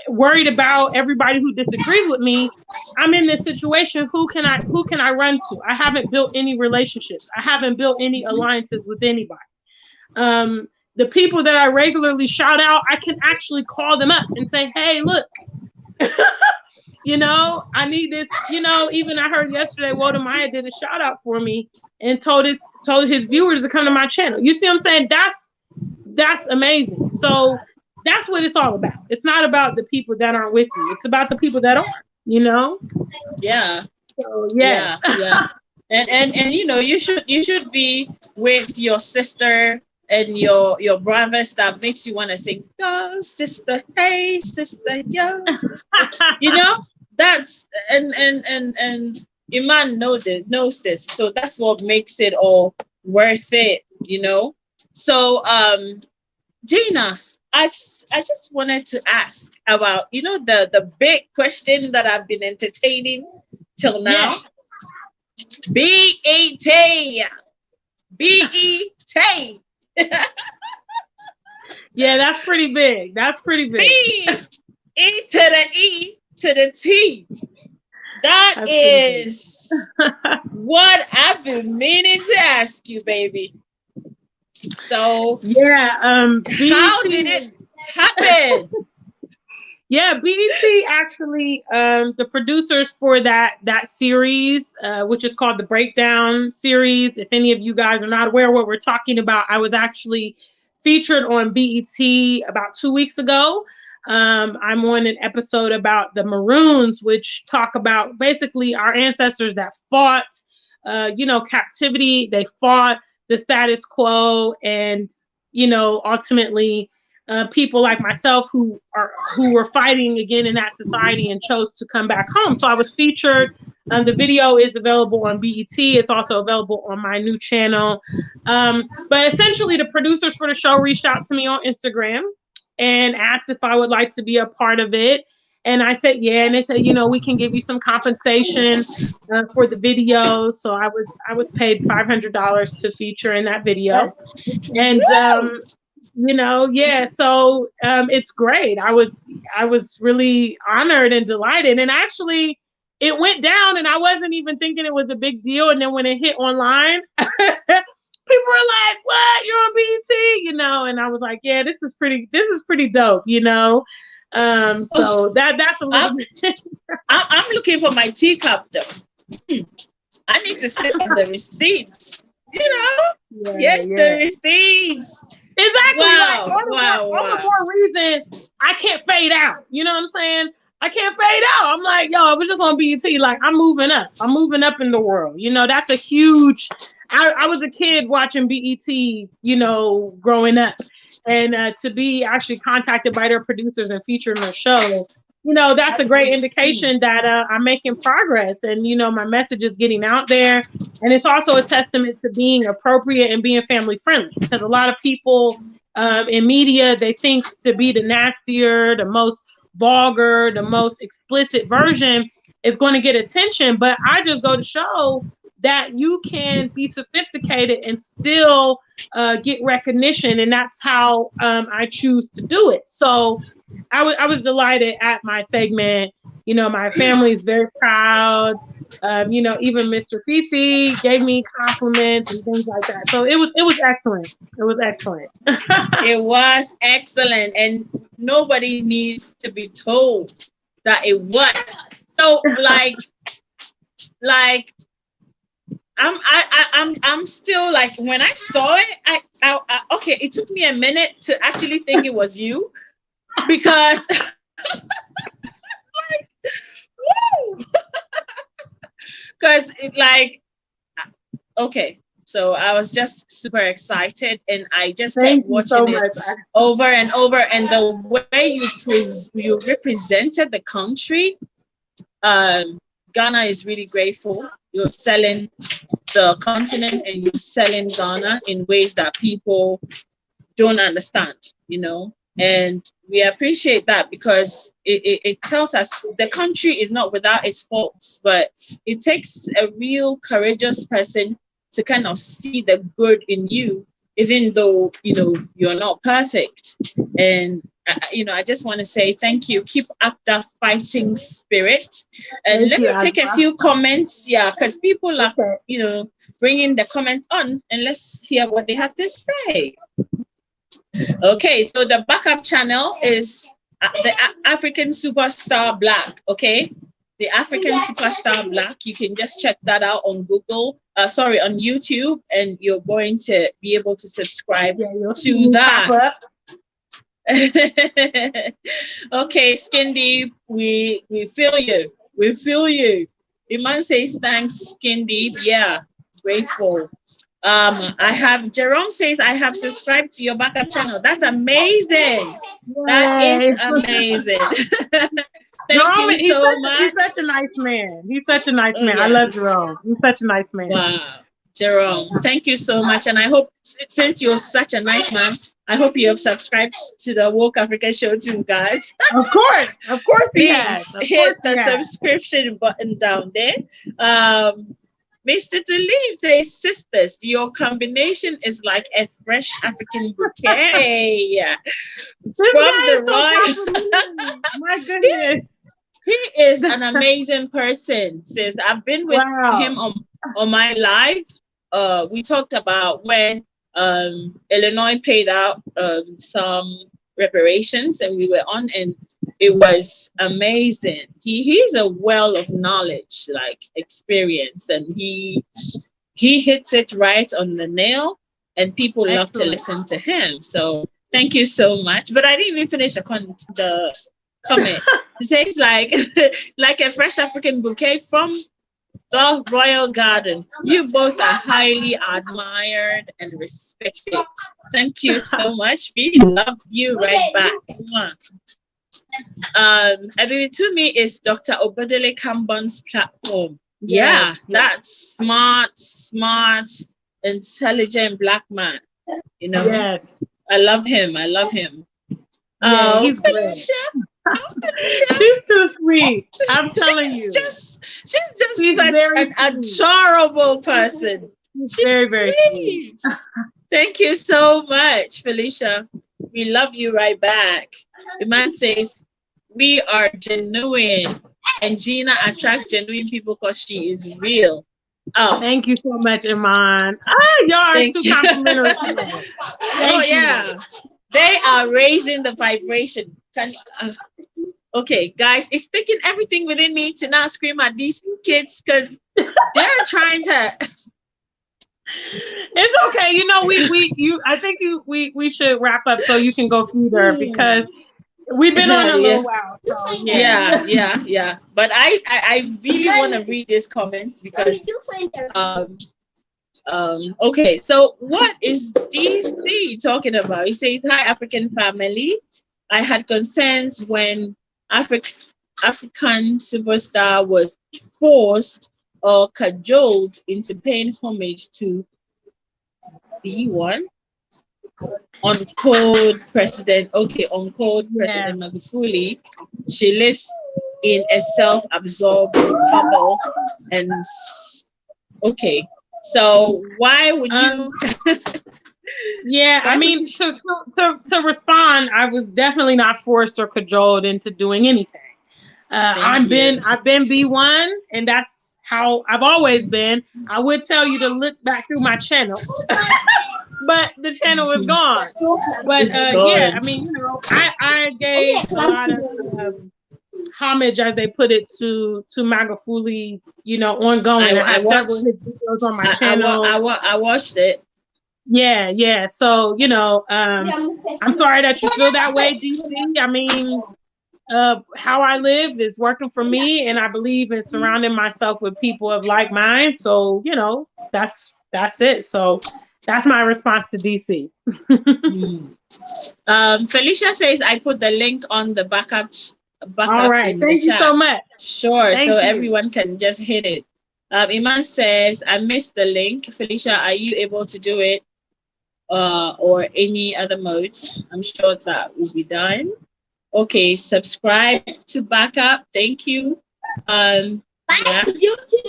B: worried about everybody who disagrees with me, I'm in this situation. Who can I run to? I haven't built any relationships. I haven't built any alliances with anybody. The people that I regularly shout out, I can actually call them up and say, hey, look, I need this. Even I heard yesterday, Walter Maya did a shout out for me and told his viewers to come to my channel. You see what I'm saying? That's amazing. So that's what it's all about. It's not about the people that aren't with you. It's about the people that are,
A: Yeah.
B: So, yeah.
A: And you should be with your sister and your brothers that makes you want to sing, yo, sister, hey, sister, yo, sister. That's and Iman knows this. So that's what makes it all worth it, So Jeena, I just wanted to ask about, the big question that I've been entertaining till now. B-E-T. B-E-T.
B: Yeah, that's pretty big.
A: B-E to the E to the T. That's is what I've been meaning to ask you, baby. So how did it happen?
B: Yeah, BET actually, the producers for that series, which is called the Breakdown series. If any of you guys are not aware of what we're talking about, I was actually featured on BET about 2 weeks ago. I'm on an episode about the Maroons, which talk about basically our ancestors that fought, captivity. They fought the status quo, and ultimately people like myself who were fighting again in that society and chose to come back home. So I was featured. The video is available on BET. It's also available on my new channel. But essentially, the producers for the show reached out to me on Instagram and asked if I would like to be a part of it. And I said, yeah. And they said, we can give you some compensation for the video. So I was paid $500 to feature in that video. And, so it's great. I was really honored and delighted. And actually, it went down and I wasn't even thinking it was a big deal. And then when it hit online, people were like, what, you're on BET, and I was like, yeah, this is pretty dope, so that's a little bit.
A: I'm looking for my teacup though. I need to see the receipts, the receipts.
B: Exactly.
A: Wow.
B: All the more reason I can't fade out. You know what I'm saying? I can't fade out. I'm like, I was just on BET. Like, I'm moving up. I'm moving up in the world. That's a huge. I was a kid watching BET, growing up, and to be actually contacted by their producers and featured in their show you know, that's a great indication that I'm making progress, and you know, my message is getting out there. And it's also a testament to being appropriate and being family friendly, because a lot of people in media, they think to be the nastier, the most vulgar, the most explicit version is going to get attention. But I just go to show that you can be sophisticated and still get recognition, and that's how I choose to do it. So I was delighted at my segment. You know, my family is very proud. You know, even Mr. Fifi gave me compliments and things like that. So it was excellent. It was excellent.
A: It was excellent, and nobody needs to be told that it was. So like I'm still like, when I saw it, I okay, it took me a minute to actually think it was you, because like, woo, because it like, okay, so I was just super excited, and I just kept watching it over and over, and the way you represented the country, Ghana is really grateful. You're selling the continent, and you're selling Ghana in ways that people don't understand, you know. And we appreciate that, because it tells us the country is not without its faults, but it takes a real courageous person to kind of see the good in you, even though, you know, you're not perfect. And you know, I just want to say thank you. Keep up that fighting spirit. And let me take a few comments, yeah, because people are, you know, bringing the comments on, and let's hear what they have to say. Okay, so the backup channel is the African Superstar Black. Okay, the African Superstar Black. You can just check that out on Google. Sorry, on YouTube, and you're going to be able to subscribe to that. Okay, Skin Deep, we feel you. We feel you. Iman says thanks, Skin Deep. Yeah, grateful. I have Jerome says I have subscribed to your backup channel. That's amazing. Yay. That is amazing. Thank
B: Jerome,
A: you so much.
B: He's such a nice man. He's such a nice man. Yeah. I love Jerome. He's such a nice man.
A: Wow. Jerome, thank you so much. And I hope, since you're such a nice man, I hope you have subscribed to the Woke Africa Show too, guys.
B: Of course he has.
A: Hit the subscription button down there. Mr. Talib says, sisters, your combination is like a fresh African bouquet. From the right.
B: My goodness.
A: He is an amazing person, sis. I've been with him on my live. We talked about when Illinois paid out some reparations, and we were on, and it was amazing. He's a well of knowledge, like experience, and he hits it right on the nail, and people love to listen to him. So thank you so much. But I didn't even finish the comment. It says like a fresh African bouquet from the Royal Garden. You both are highly admired and respected. Thank you so much. We love you right back. To me is Dr. Obadele Kambon's platform. Yes, that's smart, intelligent black man. You know, yes, I love him. Yeah, he's great.
B: She's too sweet. I'm telling you.
A: She's just such an adorable person. She's
B: very, very sweet.
A: Thank you so much, Felicia. We love you right back. The man says, we are genuine, and Jeena attracts genuine people because she is real. Oh,
B: thank you so much, Iman. Y'all are too complimentary.
A: Yeah. They are raising the vibration. Okay, guys, it's taking everything within me to not scream at these kids, because they're trying to.
B: It's okay. You know, I think we should wrap up so you can go feed her, because we've been on a little while. So,
A: yeah. But I really want to read these comments, because okay, so what is DC talking about? He says, hi, African family. I had concerns when African superstar was forced or cajoled into paying homage to B1 on cold President. Okay, on cold
B: Yeah.
A: President Magufuli. She lives in a self-absorbed bubble, and okay. So why would you?
B: Yeah, I
A: Why would
B: mean,
A: you?
B: to respond, I was definitely not forced or cajoled into doing anything.
A: Thank you.
B: I've been B1, and that's how I've always been. I would tell you to look back through my channel, but the channel is gone. But
A: It's
B: yeah,
A: gone.
B: I mean, I gave a lot of homage, as they put it, to Magafuli, ongoing. I
A: I
B: have several of
A: watched.
B: his videos on my channel.
A: I watched it.
B: Yeah. So, I'm sorry that you feel that way, DC. I mean, how I live is working for me, and I believe in surrounding myself with people of like mind. So, that's it. So that's my response to DC.
A: Hmm. Felicia says I put the link on the
B: All
A: backup
B: right.
A: in the
B: Thank you
A: chat.
B: so much.
A: Sure, so
B: Thank you.
A: everyone can just hit it. Iman says I missed the link. Felicia, are you able to do it? Or any other modes? I'm sure that will be done. Okay, subscribe to backup. Thank you. Yeah.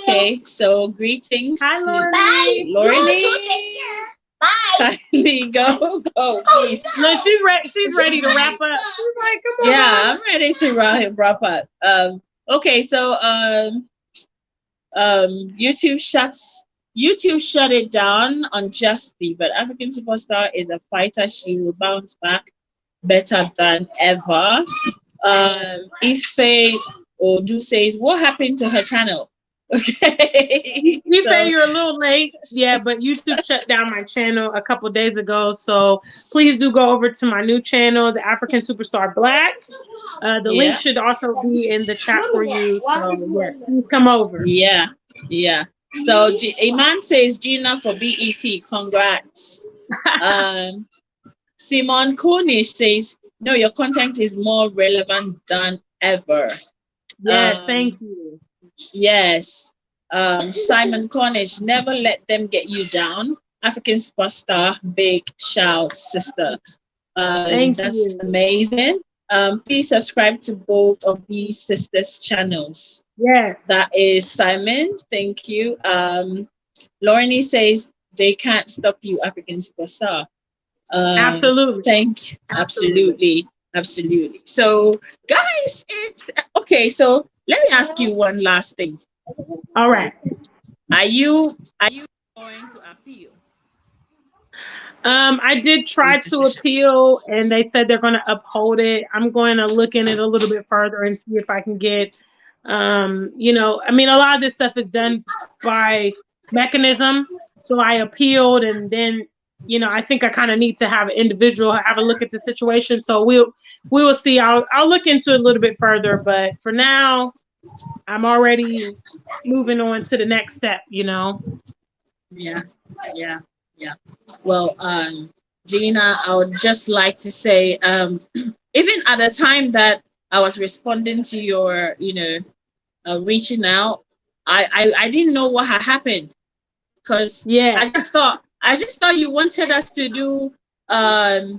A: Okay, so greetings.
B: Hi, Lauren.
C: Bye.
A: Lorny.
C: Bye.
A: Kindly go, please.
B: No, she's ready to wrap up. She's like, come on,
A: Yeah,
B: Mom.
A: I'm ready to wrap up. Okay, so YouTube shut it down unjustly, but African Superstar is a fighter. She will bounce back better than ever. Ife Odu says, what happened to her channel? Okay.
B: You say
A: So
B: you're a little late. Yeah, but YouTube shut down my channel a couple days ago. So please do go over to my new channel, the African Superstar Black. The link
A: yeah,
B: should also be in the chat for you. So yes, please come over.
A: yeah. So Iman says Jeena for BET. Congrats. Um Simon Cornish says, no, your content is more relevant than ever.
B: Yes, thank you.
A: Yes. Simon Cornish, never let them get you down. African superstar, big shout, sister.
B: Thank
A: That's
B: you.
A: amazing. Please subscribe to both of these sisters' channels.
B: Yes.
A: That is Simon. Thank you. Lorny says they can't stop you, African superstar.
B: Absolutely.
A: Thank you. Absolutely. So, guys, it's okay. So let me ask you one last thing.
B: All right.
A: Are you going to appeal?
B: I did try to appeal, and they said they're going to uphold it. I'm going to look in it a little bit further and see if I can get, I mean, a lot of this stuff is done by mechanism. So I appealed, and then, I think I kind of need to have an individual have a look at the situation. So we will see. I'll look into it a little bit further, but for now, I'm already moving on to the next step.
A: Yeah. Well, Jeena, I would just like to say, even at the time that I was responding to your, reaching out, I didn't know what had happened, because
B: Yeah.
A: I just thought you wanted us to do a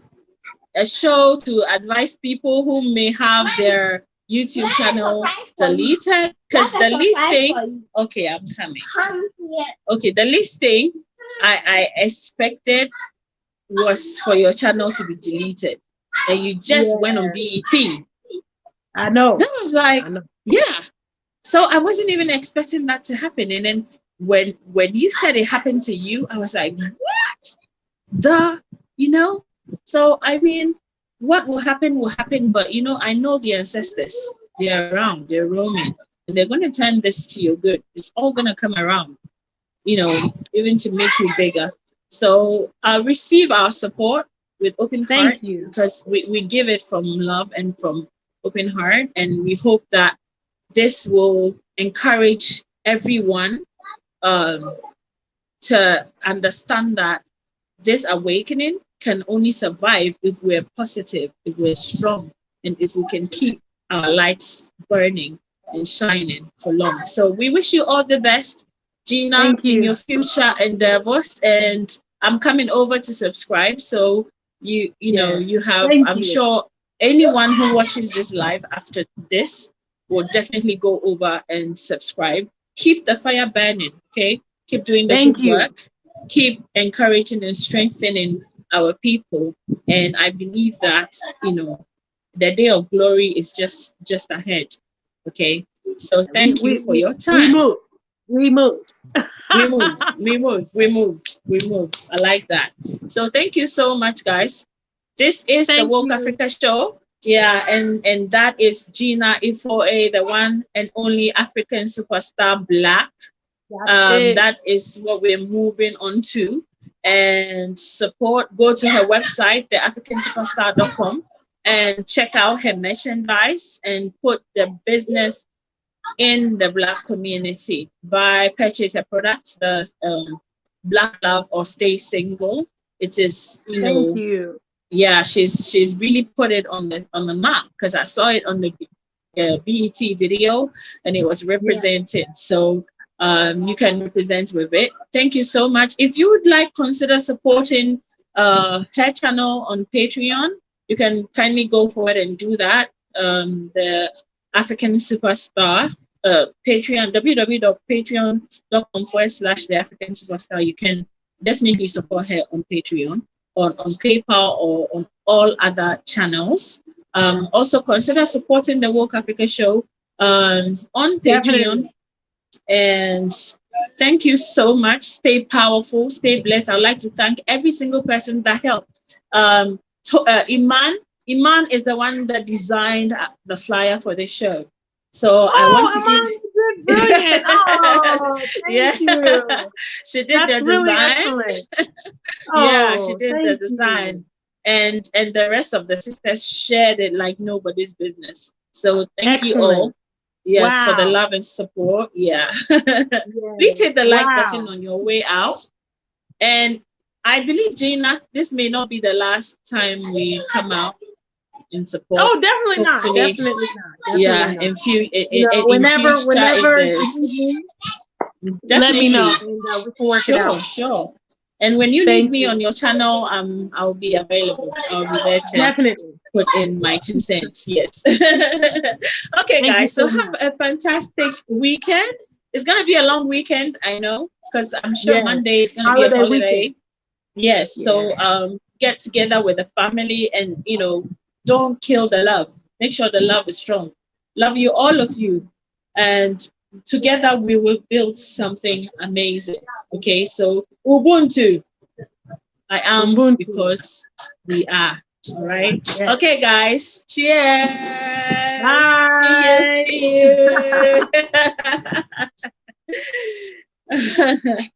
A: show to advise people who may have their YouTube channel deleted, because the listing. Okay, I'm coming. Okay, the listing I expected was for your channel to be deleted, and you just went on BET.
B: I know.
A: That was like, yeah. So I wasn't even expecting that to happen, and then when you said it happened to you, I was like, what? So I mean, what will happen will happen, but I know the ancestors. They're around, they're roaming, and they're going to turn this to your good. It's all going to come around, even to make you bigger. So receive our support with open heart.
B: Thank you.
A: Because we give it from love and from open heart, and we hope that this will encourage everyone to understand that this awakening can only survive if we're positive, if we're strong, and if we can keep our lights burning and shining for long. So we wish you all the best, Jeena,
B: Thank
A: in
B: you.
A: your future endeavors. And I'm coming over to subscribe. So you know,
B: Yes.
A: you have,
B: Thank
A: I'm
B: you.
A: sure anyone who watches this live after this will definitely go over and subscribe. Keep the fire burning, okay? Keep doing the
B: Thank
A: good
B: you.
A: work. Keep encouraging and strengthening our people. And I believe that, you know, the day of glory is just ahead. Okay. So
B: We
A: thank you
B: we
A: for
B: we,
A: your
B: we
A: time.
B: move. We move.
A: We move, we move, we move, we move. I like that. So thank you so much, guys. This is the
B: Thank
A: Woke
B: you.
A: Africa show. Yeah, and that is Jeena Effoe, the one and only African superstar black.
B: That's it.
A: That is what we're moving on to. And support, go to her website, theafricansuperstar.com, and check out her merchandise and put the business in the black community. Buy, purchase her products, the Black Love or Stay Single. It is, you
B: Thank
A: know,
B: you.
A: yeah, she's really put it on the map because I saw it on the BET video and it was
B: Yeah.
A: represented. So you can represent with it. Thank you so much. If you would like, consider supporting her channel on Patreon. You can kindly go forward and do that. The African Superstar Patreon, www.patreon.com/the African Superstar. You can definitely support her on Patreon, on PayPal, or on all other channels. Also consider supporting the Woke Africa show on Patreon.
B: Definitely.
A: And thank you so much. Stay powerful, stay blessed. I'd like to thank every single person that helped. Iman is the one that designed the flyer for the show. So I want to give.
B: Oh, Amanda, you did brilliant. Oh,
A: Yeah,
B: thank you.
A: she did
B: That's
A: the
B: really
A: design.
B: excellent.
A: Yeah, she
B: Oh,
A: did the
B: thank you.
A: design, and the rest of the sisters shared it like nobody's business. So thank you all.
B: Excellent.
A: Yes, for the
B: Wow.
A: love and support. Yeah. Please
B: Yes.
A: hit the like button
B: Wow.
A: on your way out. And I believe, Gina, this may not be the last time we come out in support.
B: Oh, definitely not.
A: Hopefully,
B: Definitely not.
A: yeah,
B: Definitely not.
A: in
B: Whenever,
A: future, if
B: whenever
A: there's
B: you need me, let me
A: definitely,
B: know, and we can work it
A: sure,
B: out.
A: sure. And when you need
B: Thank
A: me on
B: you.
A: your channel, I'll be available. I'll be there to
B: Definitely.
A: put in my 2 cents. Yes. Okay,
B: Thank you
A: guys. So
B: so
A: have
B: much.
A: a fantastic weekend. It's gonna be a long weekend, I know, because I'm sure
B: Yes.
A: Monday is gonna be a
B: Holiday weekend.
A: holiday. Yes.
B: Yeah.
A: So get together with the family and don't kill the love. Make sure the love is strong. Love you, all of you, and together we will build something amazing. Okay. So Ubuntu. I am
B: Ubuntu.
A: because we are. All right.
B: Yes.
A: Okay, guys. Cheers.
B: Bye.
A: See you. See you.